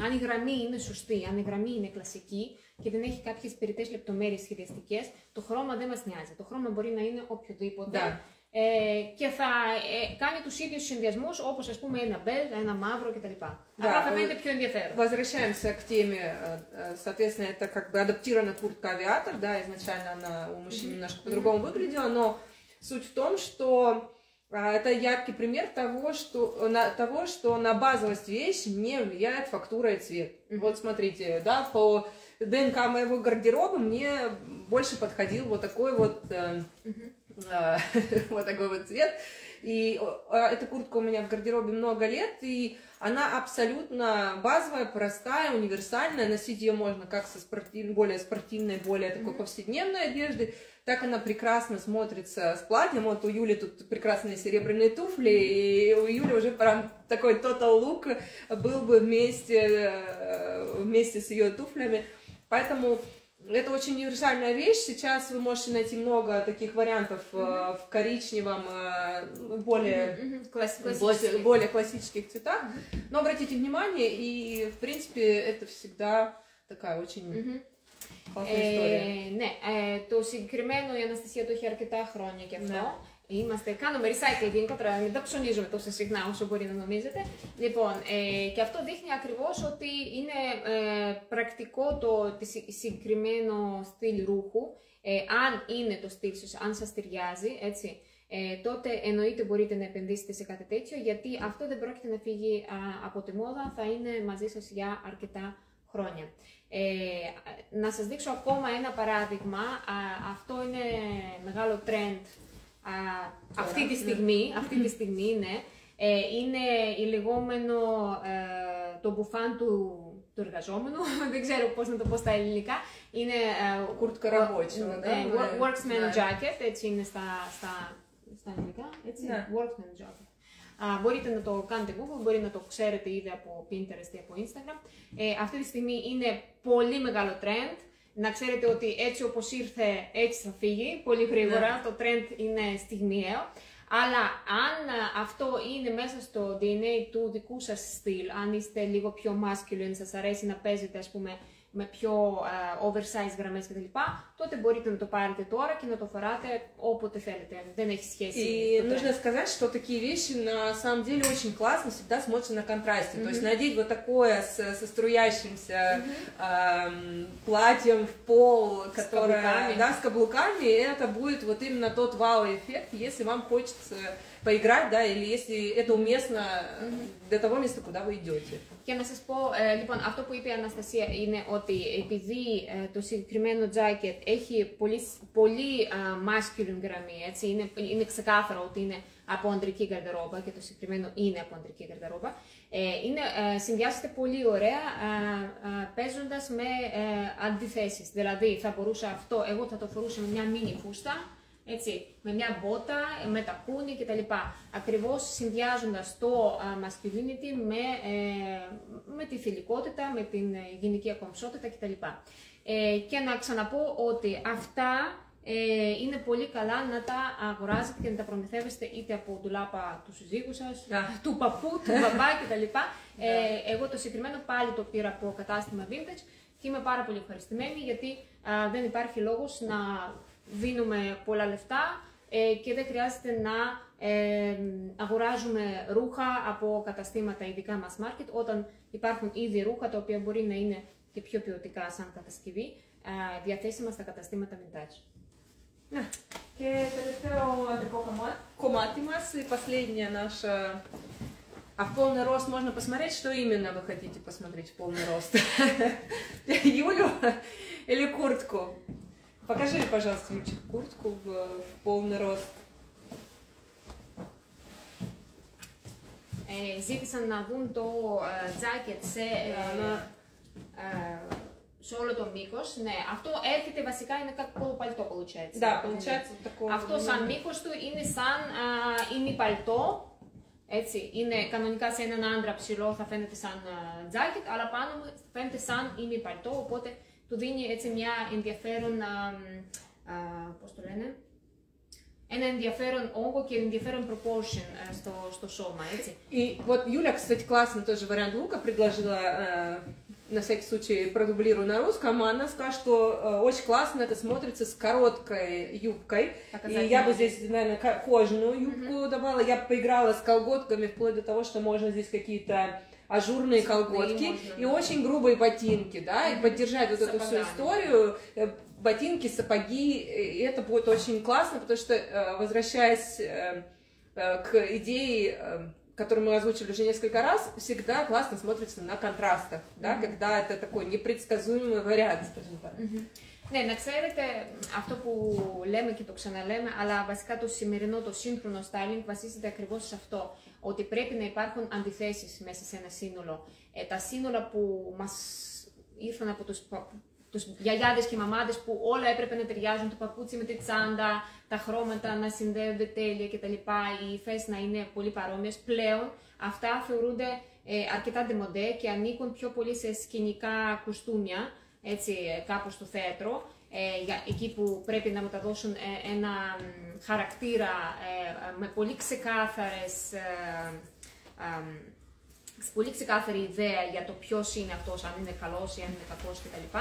Speaker 1: αν η γραμμή είναι σωστή, αν η γραμμή είναι κλασική και δεν έχει κάποιες περιττές λεπτομέρειες σχεδιαστικές, το χρώμα δεν μας νοιάζει. Το χρώμα μπορεί να είναι οποιοδήποτε. Και θα κάνει τους ίδιους συνδυασμούς, όπως ας πούμε ένα μπέλ, ένα μαύρο κτλ. Απλά θα φαίνεται πιο ενδιαφέρον.
Speaker 2: Возвращаемся к теме, соответственно, это как бы адаптированная куртка авиатор, да, изначально она у мужчин немножко по-другому выглядела, но суть в том, что это яркий пример того, что на базовость вещи не влияет фактура и цвет. Вот смотрите, да, по ДНК моего гардероба мне больше подходил вот такой вот вот такой вот цвет. И эта куртка у меня в гардеробе много лет, и она абсолютно базовая, простая, универсальная. Носить ее можно как со более спортивной, более такой повседневной одеждой, так она прекрасно смотрится с платьем. Вот у Юли тут прекрасные серебряные туфли, и у Юли уже прям такой total look был бы вместе с ее туфлями. Поэтому это очень универсальная вещь. Сейчас вы можете найти много таких вариантов в коричневом, более классических цветах. Но обратите внимание, и в принципе это всегда такая очень классная история.
Speaker 1: Ναι, το συγκεκριμένο η Αναστασία το έχει αρκετά χρόνια και αυτό. Ναι. Κάνουμε recycle γενικότερα, μην τα ψωνίζουμε τόσο συχνά όσο μπορεί να νομίζετε. Λοιπόν, και αυτό δείχνει ακριβώς ότι είναι πρακτικό το συγκεκριμένο στυλ ρούχου. Αν είναι το στυλ σας, αν σας ταιριάζει, έτσι, τότε εννοείται μπορείτε να επενδύσετε σε κάτι τέτοιο, γιατί αυτό δεν πρόκειται να φύγει από τη μόδα, θα είναι μαζί σας για αρκετά χρόνια. Να σας δείξω ακόμα ένα παράδειγμα. Αυτό είναι μεγάλο trend αυτή τη στιγμή, ναι. Είναι η λεγόμενο το μπουφάν του εργαζόμενου, δεν ξέρω πώς να το πω στα ελληνικά. Είναι workman jacket, έτσι είναι στα ελληνικά, έτσι, workman jacket. Μπορείτε να το κάνετε Google, μπορεί να το ξέρετε ήδη από Pinterest ή από Instagram. Αυτή τη στιγμή είναι πολύ μεγάλο trend. Να ξέρετε ότι έτσι όπως ήρθε, έτσι θα φύγει, πολύ γρήγορα, το trend είναι στιγμιαίο. Αλλά αν αυτό είναι μέσα στο DNA του δικού σας στυλ, αν είστε λίγο πιο masculine, σας αρέσει να παίζετε, ας πούμε, με πιο oversize γραμμές κτλ., τότε μπορείτε να το πάρετε τώρα και να το φοράτε όποτε θέλετε. Δεν έχει σχέση.
Speaker 2: И нужно сказать, что такие вещи на самом деле очень классно всегда смотрятся на контрасте. То есть надеть вот такое со струящимся платьем в пол, которое, с каблуками, это будет вот именно тот вау-эффект, если вам хочется поиграть, да, или если это уместно для того места, куда вы идете.
Speaker 1: Και να σας πω, λοιπόν, αυτό που είπε η Αναστασία είναι ότι επειδή το συγκεκριμένο jacket έχει πολύ masculine γραμμή, έτσι, είναι ξεκάθαρο ότι είναι από αντρική γαρδερόμπα και το συγκεκριμένο είναι από αντρική γαρδερόμπα, συνδυάζεται πολύ ωραία παίζοντας με αντιθέσεις. Δηλαδή, θα μπορούσα αυτό, εγώ θα το φορούσα με μια μίνι φούστα, έτσι, με μια μπότα, με τακούνι κτλ. Ακριβώς συνδυάζοντας το masculinity με τη θηλυκότητα, με την γυναικεία κομψότητα κτλ. Και να ξαναπώ ότι αυτά είναι πολύ καλά να τα αγοράζετε και να τα προμηθεύεστε είτε από ντουλάπα του συζύγου σας, του παππού, του μπαμπά κτλ. Εγώ το συγκεκριμένο πάλι το πήρα από κατάστημα vintage και είμαι πάρα πολύ ευχαριστημένη, γιατί δεν υπάρχει λόγος να δίνουμε πολλά λεφτά και δεν χρειάζεται να αγοράζουμε ρούχα από καταστήματα ειδικά mass market, όταν υπάρχουν ήδη ρούχα τα οποία μπορεί να είναι και πιο ποιοτικά σαν κατασκευή, διαθέσιμα στα καταστήματα vintage.
Speaker 2: Και τελευταίο αντρικό κομμάτι μας, и последняя наша... А в полный рост можно посмотреть, что именно вы хотите посмотреть в полный рост? Юлю или куртку? Покажи, пожалуйста, Юльчик, куртку в полный рост.
Speaker 1: Ζήτησαν να δουν το jacket σε όλο το μήκος. Ναι, αυτό έρχεται βασικά, είναι как полупальто получается.
Speaker 2: Да, получается такое.
Speaker 1: Αυτό σαν μήκος του είναι σαν ημιπαλτό. Έτσι, είναι κανονικά σε έναν άντρα ψηλό θα φαίνεται σαν jacket, αλλά πάνω μου φαίνεται σαν ημιπαλτό, οπότε του δίνει έτσι μια ενδιαφέρον, πώς το λένε, ένα ενδιαφέρον όγκο και ενδιαφέρον proportion στο σώμα, έτσι.
Speaker 2: И вот Юля, кстати, классный тоже вариант лука предложила, на всякий случай продублирую на русском, она сказала, что очень классно это смотрится с короткой юбкой, и я бы здесь, наверное, кожаную юбку добавила, я бы поиграла с колготками, вплоть до того, что можно здесь какие-то ажурные колготки и очень грубые ботинки, да, и поддержать вот эту всю историю, ботинки, сапоги, и это будет очень классно, потому что, возвращаясь к идее, которую мы озвучили уже несколько раз, всегда классно смотрится на контрастах, да, когда это такой непредсказуемый вариант, скажем так.
Speaker 1: Ναι, να ξέρετε αυτό που λέμε και το ξαναλέμε, αλλά βασικά το σημερινό, το σύγχρονο styling βασίζεται ακριβώς σε αυτό. Ότι πρέπει να υπάρχουν αντιθέσεις μέσα σε ένα σύνολο. Τα σύνολα που μας ήρθαν από τους γιαγιάδες και μαμάδες που όλα έπρεπε να ταιριάζουν, το παπούτσι με τη τσάντα, τα χρώματα να συνδέονται τέλεια κτλ. Οι υφές να είναι πολύ παρόμοιες. Πλέον αυτά θεωρούνται αρκετά ντεμοντέ και ανήκουν πιο πολύ σε σκηνικά κουστούμια, έτσι κάπως στο θέατρο, εκεί που πρέπει να μεταδώσουν ένα χαρακτήρα με πολύ ξεκάθαρη ιδέα για το ποιος είναι αυτός, αν είναι καλός ή αν είναι κακός κτλ.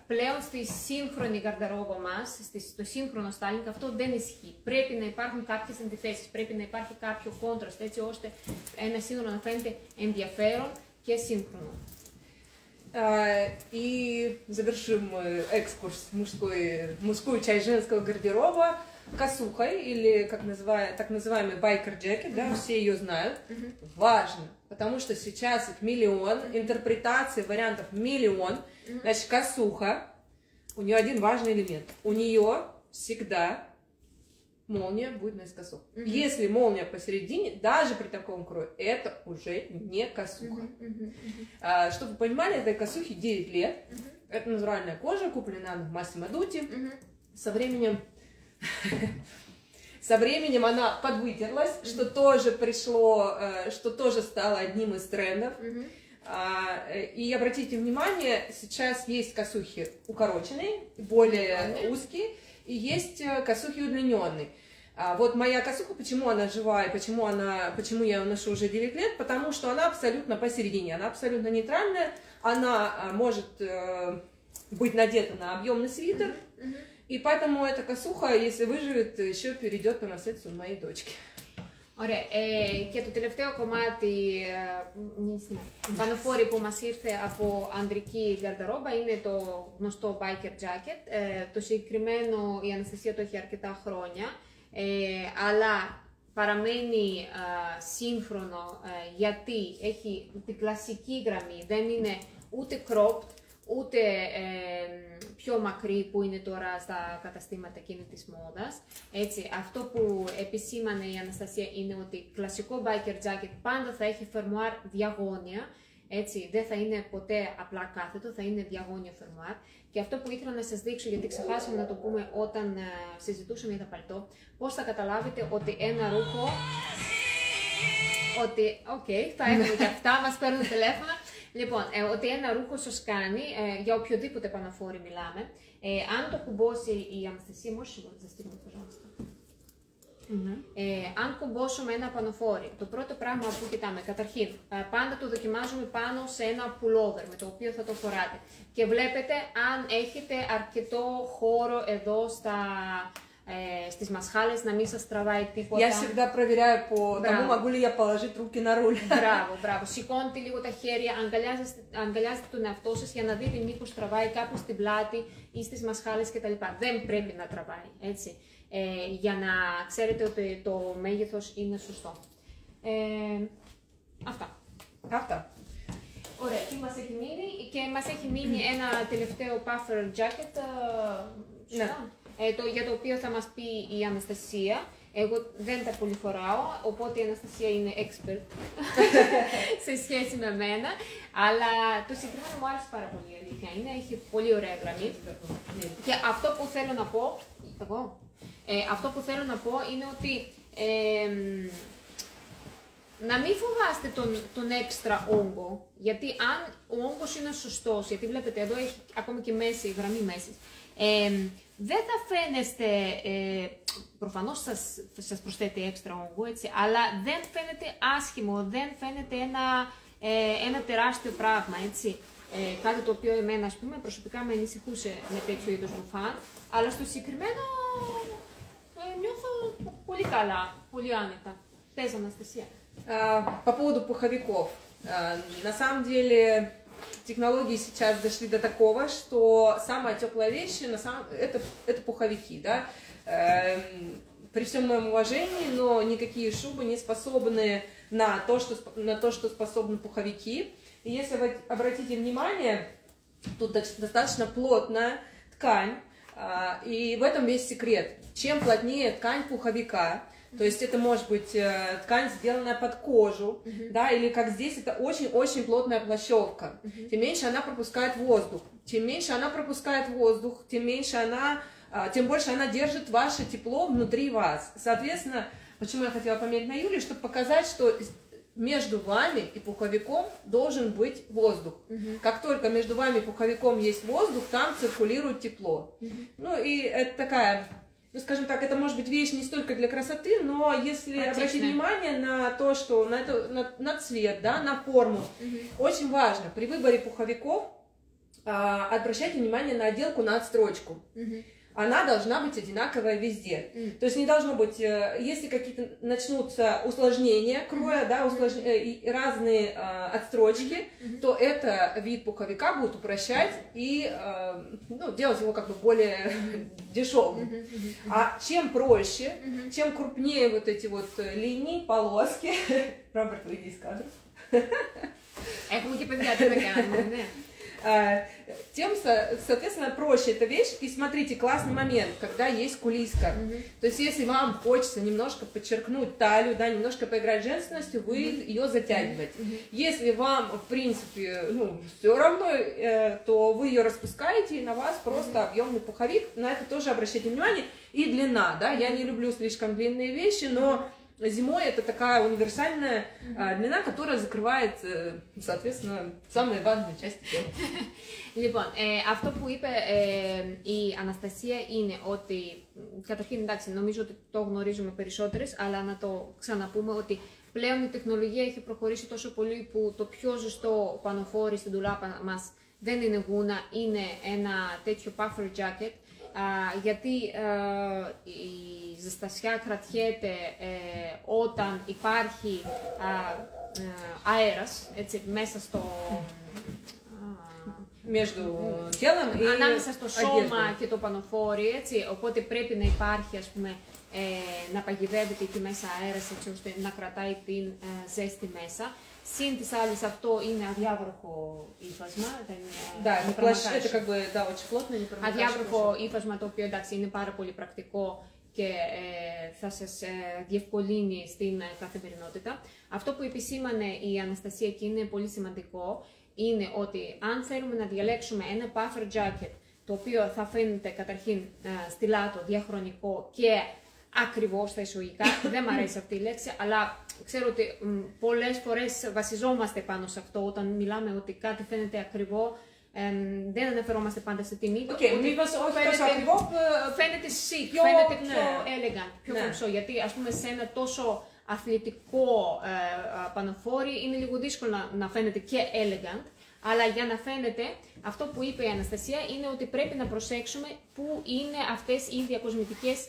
Speaker 1: Πλέον στη σύγχρονη γαρντερόμπα μας, στο σύγχρονο styling, αυτό δεν ισχύει. Πρέπει να υπάρχουν κάποιες αντιθέσεις, πρέπει να υπάρχει κάποιο contrast, έτσι ώστε ένα σύνολο να φαίνεται ενδιαφέρον και σύγχρονο.
Speaker 2: И завершим экскурс в мужскую часть женского гардероба косухой, или так называемый байкер-джекет, да, все ее знают. Важно, потому что сейчас их миллион, интерпретаций, вариантов миллион. Значит, косуха, у нее один важный элемент. У нее всегда молния будет наискосок. Если молния посередине, даже при таком крое, это уже не косуха. Чтобы вы понимали, этой косухе 9 лет. Это натуральная кожа, куплена в Массимо Дутти. Со временем она подвытерлась, что тоже что тоже стало одним из трендов. И обратите внимание, сейчас есть косухи укороченные, более узкие, и есть косухи удлиненные. Вот моя косуха, почему она живая, почему я ее ношу уже 9 лет, потому что она абсолютно посередине, она абсолютно нейтральная, она может быть надета на объемный свитер, и поэтому эта косуха, если выживет, еще перейдет по наследству моей дочки.
Speaker 1: Ωραία. Και το τελευταίο κομμάτι πανοφόρι που μας ήρθε από ανδρική γκαρντερόμπα είναι το γνωστό biker jacket. Το συγκεκριμένο η Αναστασία το έχει αρκετά χρόνια, αλλά παραμένει σύγχρονο γιατί έχει την κλασική γραμμή, δεν είναι ούτε cropped, ούτε πιο μακρύ που είναι τώρα στα καταστήματα εκείνη της μόδας. Έτσι, αυτό που επισήμανε η Αναστασία είναι ότι κλασικό biker jacket πάντα θα έχει φερμουάρ διαγώνια, έτσι, δεν θα είναι ποτέ απλά κάθετο, θα είναι διαγώνιο φερμουάρ. Και αυτό που ήθελα να σας δείξω, γιατί ξεχάσαμε να το πούμε όταν συζητούσαμε για τα παλτό, πώς θα καταλάβετε ότι ένα ρούχο, θα έχουμε και αυτά, μας παίρνουν τηλέφωνα. Λοιπόν, ότι ένα ρούχο σας κάνει, για οποιοδήποτε πανοφόρι μιλάμε, αν το κουμπώσει η Αναστασία, αν κουμπώσουμε ένα πανοφόρι, το πρώτο πράγμα που κοιτάμε, καταρχήν, πάντα το δοκιμάζουμε πάνω σε ένα pullover με το οποίο θα το φοράτε. Και βλέπετε αν έχετε αρκετό χώρο εδώ στις μασχάλες, να μην σας τραβάει τίποτα.
Speaker 2: Я всегда проверяю по тому, могу ли я положить руки на руль.
Speaker 1: Μπράβο. Σηκώνετε λίγο τα χέρια, αγκαλιάζετε τον εαυτό σας για να δείτε μήπως τραβάει κάπου στην πλάτη ή στις μασχάλες κτλ. Δεν πρέπει να τραβάει, έτσι. Για να ξέρετε ότι το μέγεθος είναι σωστό. Αυτά. Ωραία, τι μας έχει μείνει? Και μας έχει μείνει ένα τελευταίο puffer jacket, για το οποίο θα μας πει η Αναστασία. Εγώ δεν τα πολύ φοράω, οπότε η Αναστασία είναι expert σε σχέση με μένα. Αλλά το συγκεκριμένο μου άρεσε πάρα πολύ, η αλήθεια είναι. Έχει πολύ ωραία γραμμή. Και αυτό που θέλω να πω, είναι ότι να μην φοβάστε τον έξτρα όγκο, γιατί αν ο όγκος είναι σωστός, γιατί βλέπετε εδώ έχει ακόμη και μέση, γραμμή μέσης, δεν θα φαίνεστε, προφανώς σας προσθέτει έξτρα όγκο, έτσι, αλλά δεν φαίνεται άσχημο, δεν φαίνεται ένα τεράστιο πράγμα, έτσι. Κάτι το οποίο εμένα, ας πούμε, προσωπικά με ανησυχούσε με τέτοιο είδος ρουφάν, αλλά στο συγκεκριμένο νιώθω πολύ καλά, πολύ άνετα. Πες, Αναστασία.
Speaker 2: По поводу пуховиков. На самом деле технологии сейчас дошли до такого, что самая теплая вещь это пуховики, да. При всем моем уважении, но никакие шубы не способны на то, что способны пуховики. И если вы обратите внимание, тут достаточно плотная ткань, и в этом весь секрет. Чем плотнее ткань пуховика, то есть это может быть ткань, сделанная под кожу, да, или как здесь, это очень-очень плотная плащевка. Тем меньше она пропускает воздух. Чем меньше она пропускает воздух, тем больше она держит ваше тепло внутри вас. Соответственно, почему я хотела померить на Юле, чтобы показать, что между вами и пуховиком должен быть воздух. Как только между вами и пуховиком есть воздух, там циркулирует тепло. Ну и это такая, ну скажем так, это может быть вещь не столько для красоты, но если обратить внимание на то, что на цвет, да, на форму, очень важно при выборе пуховиков обращайте внимание на отделку, на отстрочку. Она должна быть одинаковая везде. То есть не должно быть, если какие-то начнутся усложнения кроя, да, разные отстрочки, то это вид пуховика будет упрощать и ну, делать его как бы более дешевым. А чем проще, чем крупнее вот эти вот линии, полоски... Роберт, выйди из кадра. Тем, соответственно, проще эта вещь. И смотрите, классный момент, когда есть кулиска. То есть, если вам хочется немножко подчеркнуть талию, да, немножко поиграть женственностью, вы ее затягиваете. Если вам, в принципе, ну, все равно, то вы ее распускаете, и на вас просто объемный пуховик. На это тоже обращайте внимание. И длина, да, я не люблю слишком длинные вещи, но зимой это такая универсальная длина, которая закрывает, соответственно, самые важные части тела.
Speaker 1: Λοιπόν, αυτό που είπε η Αναστασία είναι ότι, καταρχήν εντάξει, νομίζω ότι το γνωρίζουμε περισσότερες, αλλά να το ξαναπούμε ότι πλέον η τεχνολογία έχει προχωρήσει τόσο πολύ που το πιο ζεστό πανοφόρι στην ντουλάπα μας δεν είναι γούνα, είναι ένα τέτοιο puffer jacket, γιατί η ζεστασιά κρατιέται όταν υπάρχει αέρας, έτσι, μέσα στο... ανάμεσα στο σώμα και το πανοφόρι, έτσι, οπότε πρέπει να υπάρχει, ας πούμε, να παγιδεύεται εκεί μέσα αέρας, έτσι ώστε να κρατάει την ζέστη μέσα. Συν της άλλης αυτό είναι αδιάβροχο ύφασμα. Αδιάβροχο ύφασμα, το οποίο εντάξει είναι πάρα πολύ πρακτικό και θα σας διευκολύνει στην καθημερινότητα. Αυτό που επισήμανε η Αναστασία και είναι πολύ σημαντικό είναι ότι αν θέλουμε να διαλέξουμε ένα puffer jacket το οποίο θα φαίνεται καταρχήν στιλάτο, διαχρονικό και ακριβώς στα εισαγωγικά, δεν μου αρέσει αυτή η λέξη, αλλά ξέρω ότι πολλές φορές βασιζόμαστε πάνω σε αυτό όταν μιλάμε ότι κάτι φαίνεται ακριβό. Δεν αναφερόμαστε πάντα στην τιμή του. Φαίνεται chic, φαίνεται πιο elegant, πιο κομψό. Γιατί ας πούμε σε ένα τόσο αθλητικό πανοφόρι είναι λίγο δύσκολο να φαίνεται και elegant. Αλλά για να φαίνεται, αυτό που είπε η Αναστασία είναι ότι πρέπει να προσέξουμε πού είναι αυτές οι διακοσμητικές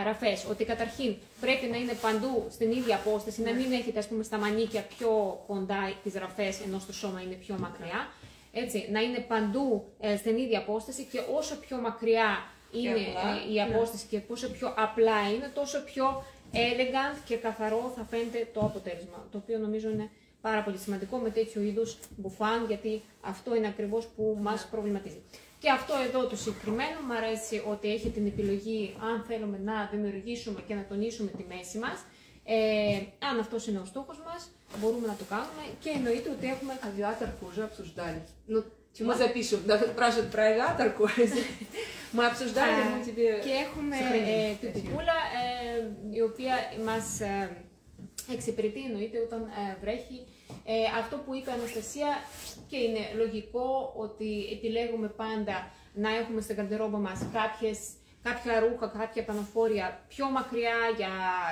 Speaker 1: ραφές. Ότι καταρχήν πρέπει να είναι παντού στην ίδια απόσταση, να μην έχετε ας πούμε στα μανίκια πιο κοντά τις ραφές ενώ στο σώμα είναι πιο μακριά. Έτσι, να είναι παντού στην ίδια απόσταση και όσο πιο μακριά είναι η απόσταση και πόσο πιο απλά είναι, τόσο πιο elegant και καθαρό θα φαίνεται το αποτέλεσμα. Το οποίο νομίζω είναι πάρα πολύ σημαντικό με τέτοιο είδους μπουφάν, γιατί αυτό είναι ακριβώς που μας προβληματίζει. Και αυτό εδώ το συγκεκριμένο, μου αρέσει ότι έχει την επιλογή αν θέλουμε να δημιουργήσουμε και να тонίσουμε τη μέση μας. Αν αυτός είναι ο στόχος μας, μπορούμε να το κάνουμε και εννοείται ότι έχουμε...
Speaker 2: Авиаторку уже обсуждали. Ну, мы запишем, спрашивают про авиаторку. Мы обсуждали, мы тебе...
Speaker 1: Και έχουμε την κουκούλα, η οποία μας εξυπηρετεί εννοείται όταν βρέχει. Αυτό που είπε η Αναστασία και είναι λογικό ότι επιλέγουμε πάντα να έχουμε στην καρντερόμπα μας κάποια ρούχα, κάποια πανοφόρια πιο μακριά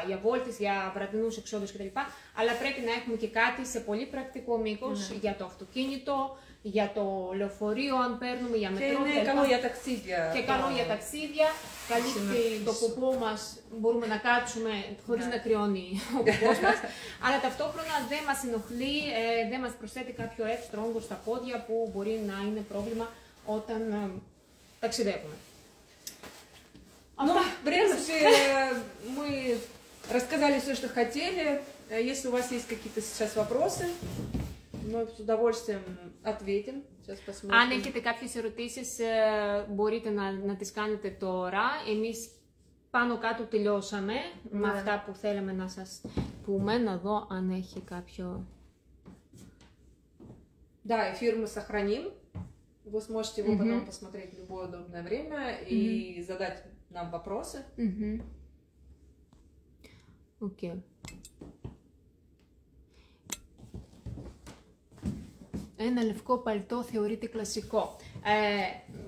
Speaker 1: για βόλτες, για βραδινούς εξόδους κτλ. Αλλά πρέπει να έχουμε και κάτι σε πολύ πρακτικό μήκος για το αυτοκίνητο, για το λεωφορείο αν παίρνουμε, για μετρό.
Speaker 2: Και είναι καλό για ταξίδια.
Speaker 1: Και καλό για ταξίδια. Καλύπτει το ποπό μας, μπορούμε να κάτσουμε χωρίς να κρυώνει ο ποπός μας. Αλλά ταυτόχρονα δεν μας ενοχλεί, δεν μας προσθέτει κάποιο έξτρα όγκο στα πόδια που μπορεί να είναι πρόβλημα όταν ταξιδεύουμε.
Speaker 2: Ну, в принципе, мы рассказали все, что хотели. Если у вас есть какие-то сейчас вопросы, мы с удовольствием ответим.
Speaker 1: Αν έχετε κάποιες ερωτήσεις, μπορείτε να τις κάνετε τώρα. Εμείς πάνω κάτω τελειώσαμε με αυτά που θέλαμε να σας πούμε. Να δω αν έχει κάποιο...
Speaker 2: Да, эфир мы сохраним. Вы сможете его потом посмотреть в любое удобное время и задать нам вопросы.
Speaker 1: Окей. Ένα λευκό παλτό θεωρείται классико.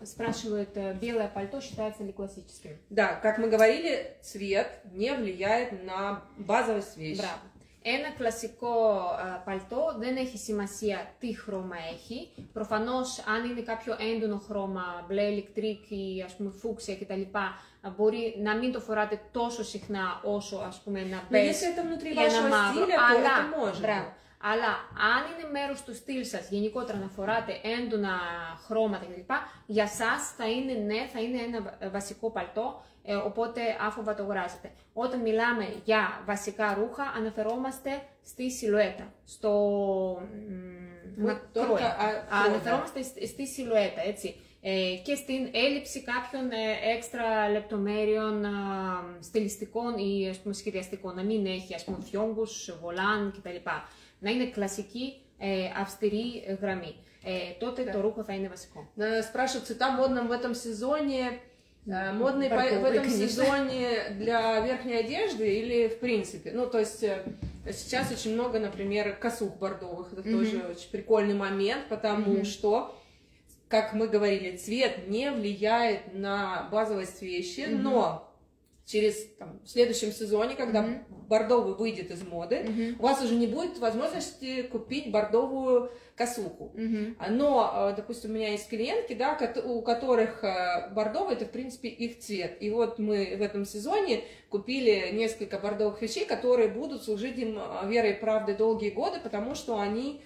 Speaker 1: Спрашивают, белое пальто считается ли классическим?
Speaker 2: Да, как мы говорили, цвет не влияет на базовость вещи.
Speaker 1: Μπράβο. Ένα κλασικό παλτό δεν έχει σημασία τι χρώμα έχει. Προφανώς, αν είναι κάποιο έντονο χρώμα, μπλε ηλεκτρικ ή ας πούμε φούξια κτλ., μπορεί να μην το φοράτε τόσο συχνά όσο ας πούμε ένα μπες ή ένα μαύρο. Αλλά αν είναι μέρος του στυλ σας, γενικότερα να φοράτε έντονα χρώματα κλπ., για σας θα είναι θα είναι ένα βασικό παλτό, οπότε άφοβα το αγοράσετε. Όταν μιλάμε για βασικά ρούχα, αναφερόμαστε στη σιλουέτα, αναφερόμαστε στη σιλουέτα, έτσι. Και στην έλλειψη κάποιων έξτρα λεπτομέρειων στιλιστικών ή ας πούμε σχεδιαστικών, να μην έχει ας πούμε φιόγκους, βολάν κτλ. Να είναι κλασική, αυστηρή γραμμή. Τότε το ρούχο θα είναι βασικό.
Speaker 2: Спрашивают, цвета модным в этом сезоне, модные в этом сезоне для верхней одежды или в принципе? Ну, то есть сейчас очень много, например, косух бордовых. Это тоже очень прикольный момент, потому что, как мы говорили, цвет не влияет на базовость вещи, но в следующем сезоне, когда бордовый выйдет из моды, у вас уже не будет возможности купить бордовую косуху. Но, допустим, у меня есть клиентки, да, у которых бордовый это, в принципе, их цвет. И вот мы в этом сезоне купили несколько бордовых вещей, которые будут служить им верой и правдой долгие годы, потому что они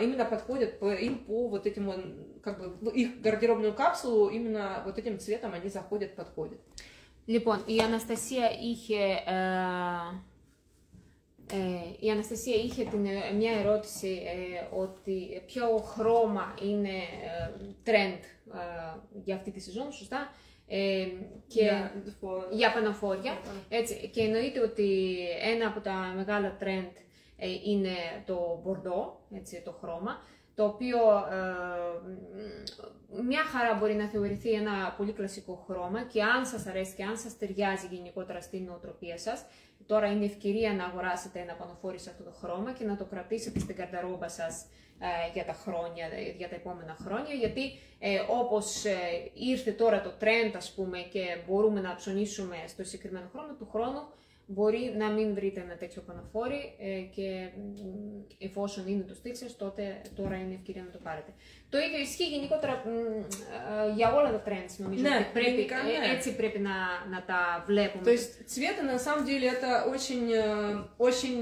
Speaker 2: именно подходят им по вот этим, как бы, их гардеробную капсулу, именно вот этим цветом они заходят, подходят.
Speaker 1: Λοιπόν, η Αναστασία είχε μια ερώτηση ότι ποιο χρώμα είναι trend για αυτή τη σεζόν, σωστά, για πανοφόρια, έτσι, και εννοείται ότι ένα από τα μεγάλα trend είναι το μπορντό, έτσι, το χρώμα, το οποίο μια χαρά μπορεί να θεωρηθεί ένα πολύ κλασικό χρώμα και αν σας αρέσει και αν σας ταιριάζει γενικότερα στην νοοτροπία σας, τώρα είναι ευκαιρία να αγοράσετε ένα πανοφόρι σε αυτό το χρώμα και να το κρατήσετε στην καρνταρόμπα σας για τα επόμενα χρόνια, γιατί όπως ήρθε τώρα το trend, ας πούμε, και μπορούμε να ψωνίσουμε στο συγκεκριμένο χρώμα, του χρόνου μπορεί να μην βρείτε ένα τέτοιο πανοφόρι και εφόσον είναι το στυλ σας, τότε τώρα είναι ευκαιρία να το πάρετε. Το ίδιο ισχύει γενικότερα για όλα τα trends, νομίζω.
Speaker 2: Ναι,
Speaker 1: έτσι πρέπει να τα βλέπουμε.
Speaker 2: То есть цветы, на самом деле, это очень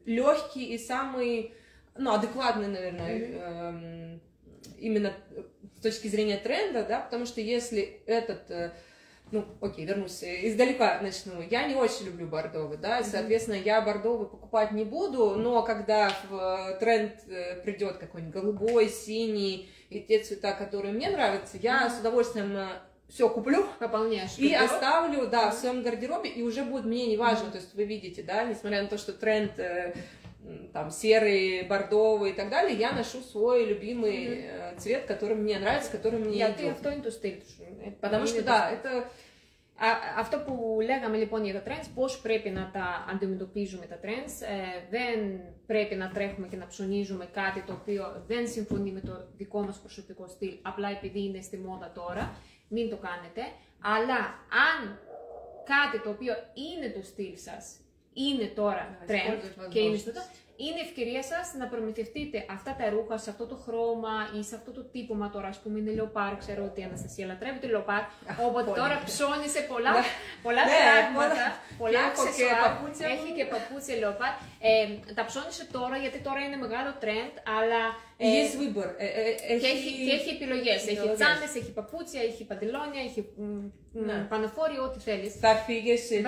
Speaker 2: легкий и самый, адекватный, наверное, именно с точки зрения тренда, да, потому что если этот... вернусь, издалека начну. Я не очень люблю бордовый, да, и, соответственно, я бордовый покупать не буду, но когда в тренд придет какой-нибудь голубой, синий и те цвета, которые мне нравятся, я с удовольствием все куплю и оставлю, да, в своем гардеробе, и уже будет мне не важно, то есть вы видите, да, несмотря на то, что тренд там серый, бордовый и так далее, я ношу свой любимый цвет, который мне нравится, который мне идет. Потому что, да, это...
Speaker 1: Αυτό που λέγαμε λοιπόν για τα trends, πώς πρέπει να τα αντιμετωπίζουμε τα trends, δεν πρέπει να τρέχουμε και να ψωνίζουμε κάτι το οποίο δεν συμφωνεί με το δικό μας προσωπικό στυλ, απλά επειδή είναι στη μόδα τώρα, μην το κάνετε, αλλά αν κάτι το οποίο είναι το στυλ σας, είναι τώρα trend και είναι στο είναι ευκαιρία σας να προμηθευτείτε αυτά τα ρούχα σε αυτό το χρώμα ή σε αυτό το τύπωμα. Τώρα, ας πούμε, είναι λεοπάρ. Ξέρω ότι η Αναστασία λατρεύει το λεοπάρ. Οπότε τώρα ψώνισε πολλά πράγματα. Πολλά αξεσουάρ. Έχει και παπούτσια λεοπάρ. Τα ψώνισε τώρα γιατί τώρα είναι μεγάλο trend, αλλά. Και έχει επιλογές. Έχει τσάντες, έχει παπούτσια, έχει παντελόνια, έχει πανοφόρια, ό,τι θέλεις.
Speaker 2: Θα φύγει σε 2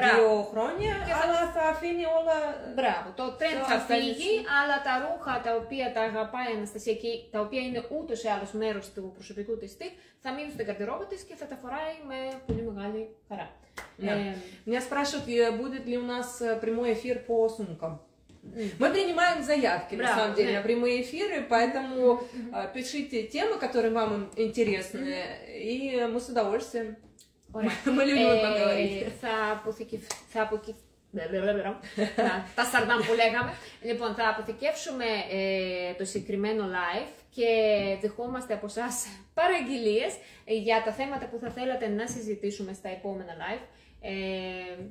Speaker 2: χρόνια, αλλά θα αφήνει όλα.
Speaker 1: Μπράβο, το trend θα φύγει. φύγει, αλλά τα ρούχα τα οποία τα αγαπάει η Αναστασία και τα οποία είναι ούτως ή άλλως μέρος του προσωπικού της στυλ, θα μείνουν στην гардерόба της και θα τα φοράει με πολύ μεγάλη χαρά.
Speaker 2: Да. Меня спрашивают, будет ли у нас прямой эфир по сумкам. Мы принимаем заявки, на самом деле, на прямые эфиры, поэтому пишите темы, которые вам интересны, и мы с удовольствием. Мы любим поговорить.
Speaker 1: Τα σαρδάμ που λέγαμε. Λοιπόν, θα αποθηκεύσουμε το συγκεκριμένο live και δεχόμαστε από εσάς παραγγελίες για τα θέματα που θα θέλατε να συζητήσουμε στα επόμενα live.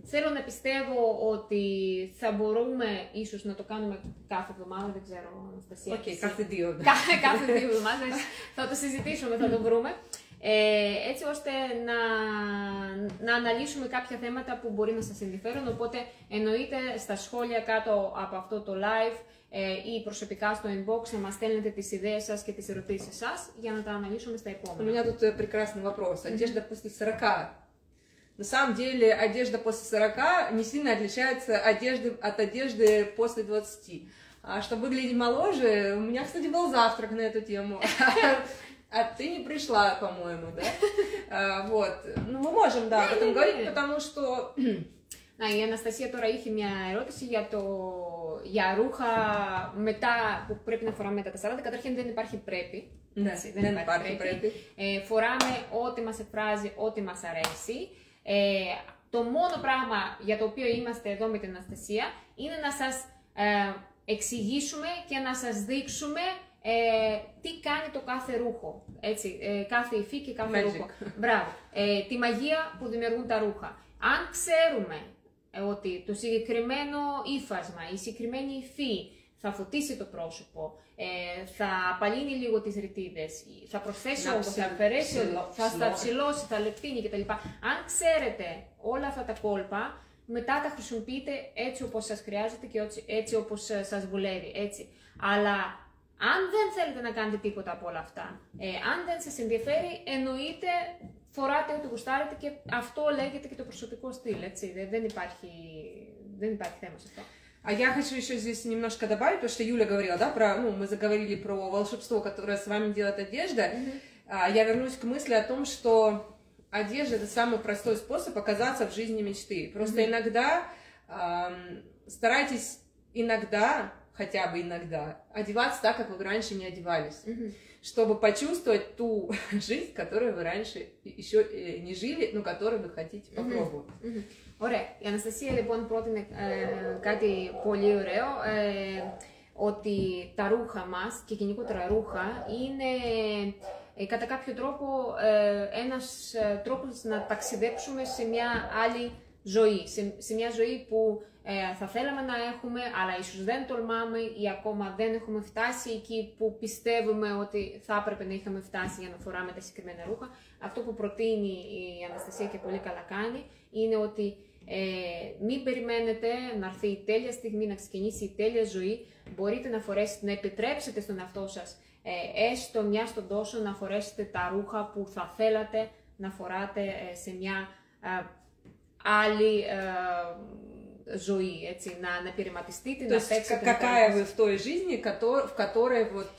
Speaker 1: Θέλω να πιστεύω ότι θα μπορούμε ίσως να το κάνουμε κάθε εβδομάδα, δεν ξέρω, Αναστασία.
Speaker 2: Κάθε δύο.
Speaker 1: Κάθε 2 εβδομάδες θα το συζητήσουμε, θα το βρούμε. Έτσι ώστε να αναλύσουμε κάποια θέματα που μπορεί να σας ενδιαφέρουν, οπότε εννοείται στα σχόλια κάτω από αυτό το live ή προσωπικά στο inbox να μας στέλνετε τις ιδέες σας και τις ερωτήσεις σας για να τα αναλύσουμε στα επόμενα.
Speaker 2: У меня тут прекрасный вопрос. Одежда после 40. На самом деле, одежда после 40 не сильно отличается от одежды после 20. А чтобы выглядеть моложе, у меня, кстати, был завтрак на эту тему. А ты не пришла, по-моему, да? Вот. Ну, мы можем, да, об этом говорить, потому что...
Speaker 1: Η Αναστασία τώρα είχε μια ερώτηση για ρούχα μετά, που πρέπει να φοράμε μετά τα 40. Καταρχήν δεν υπάρχει πρέπει.
Speaker 2: Ναι, δεν υπάρχει πρέπει.
Speaker 1: Φοράμε ό,τι μας εκφράζει, ό,τι μας αρέσει. Το μόνο πράγμα για το οποίο είμαστε εδώ με την Αναστασία είναι να σας εξηγήσουμε και να σας δείξουμε τι κάνει το κάθε ρούχο, έτσι, κάθε υφή και κάθε ρούχο. Μπράβο. Τη μαγεία που δημιουργούν τα ρούχα. Αν ξέρουμε ότι το συγκεκριμένο ύφασμα, η συγκεκριμένη υφή θα φωτίσει το πρόσωπο, θα απαλύνει λίγο τις ρητίδες, θα προσθέσει όγκο, θα αφαιρέσει όλο, θα στα ψηλώσει, θα λεπτύνει κτλ. Αν ξέρετε όλα αυτά τα κόλπα, μετά τα χρησιμοποιείτε έτσι όπως σας χρειάζεται και έτσι όπως σας βουλεύει, έτσι. Αλλά αν δεν θέλετε να κάνετε τίποτα από όλα αυτά, αν δεν σας ενδιαφέρει, εννοείται φοράτε ό,τι γουστάρετε και αυτό λέγεται και το προσωπικό στυλ, έτσι. Δεν υπάρχει θέμα σε αυτό.
Speaker 2: А я хочу еще здесь немножко добавить, потому что Юля говорила, да, мы заговорили про волшебство, которое с вами делает одежда. Я вернусь к мысли о том, что одежда — это самый простой способ оказаться в жизни мечты. Просто иногда старайтесь хотя бы иногда, одеваться так, как вы раньше не одевались, чтобы почувствовать ту жизнь, которую вы раньше еще не жили, но которую вы хотите попробовать.
Speaker 1: Ωραία. Η Αναστασία λοιπόν πρότεινε κάτι πολύ ωραίο, ότι τα ρούχα μας και γενικότερα ρούχα είναι κατά κάποιο τρόπο ένας τρόπος να ταξιδέψουμε σε μια άλλη ζωή, σε μια ζωή που θα θέλαμε να έχουμε, αλλά ίσως δεν τολμάμε ή ακόμα δεν έχουμε φτάσει εκεί που πιστεύουμε ότι θα έπρεπε να είχαμε φτάσει για να φοράμε τα συγκεκριμένα ρούχα. Αυτό που προτείνει η Αναστασία και πολύ καλά κάνει είναι ότι μην περιμένετε να έρθει η τέλεια στιγμή, να ξεκινήσει η τέλεια ζωή. Μπορείτε να φορέσετε, να επιτρέψετε στον εαυτό σας έστω μια στον τόσο να φορέσετε τα ρούχα που θα θέλατε να φοράτε σε μια άλλη ζωή, έτσι, να πειραματιστείτε, να παίξετε.
Speaker 2: Какая вы в той жизни, в которой вот,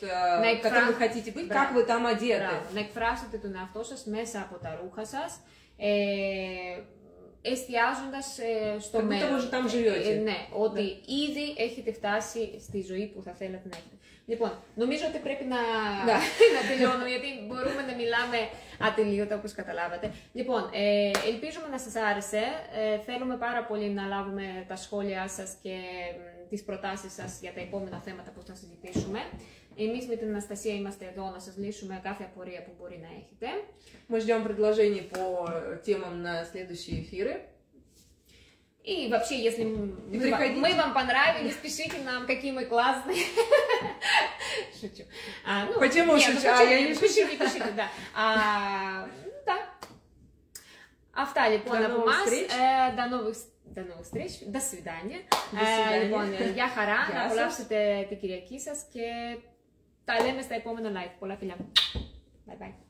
Speaker 2: которой вы хотите быть, как вы там одеты.
Speaker 1: Να εκφράσετε τον εαυτό σας μέσα από τα ρούχα σας, εστιάζοντας στο μέλλον. Ναι, ότι ήδη έχετε φτάσει στη ζωή που θα θέλατε να έχετε. Λοιπόν, νομίζω ότι πρέπει να τελειώνω, γιατί μπορούμε να μιλάμε ατελείωτα, όπως καταλάβατε. Λοιπόν, ελπίζουμε να σας άρεσε. Θέλουμε πάρα πολύ να λάβουμε τα σχόλιά σας και τις προτάσεις σας για τα επόμενα θέματα που θα συζητήσουμε. Εμείς με την Αναστασία είμαστε εδώ να σας λύσουμε κάθε απορία που μπορεί να έχετε.
Speaker 2: Мы ждем предложений по темам на следующие эфиры.
Speaker 1: И вообще, если мы вам понравились, пишите нам, какие мы классные. Шучу.
Speaker 2: Почему шучу? Я не шучу.
Speaker 1: Пишите, да. Да. Αυτά λοιπόν από εμάς. До новых встреч. До свидания. Λοιπόν, για χαρά, να απολαύσετε την Κυριακή σας και τα λέμε στα επόμενα live. Πολλά φιλιά. Bye bye.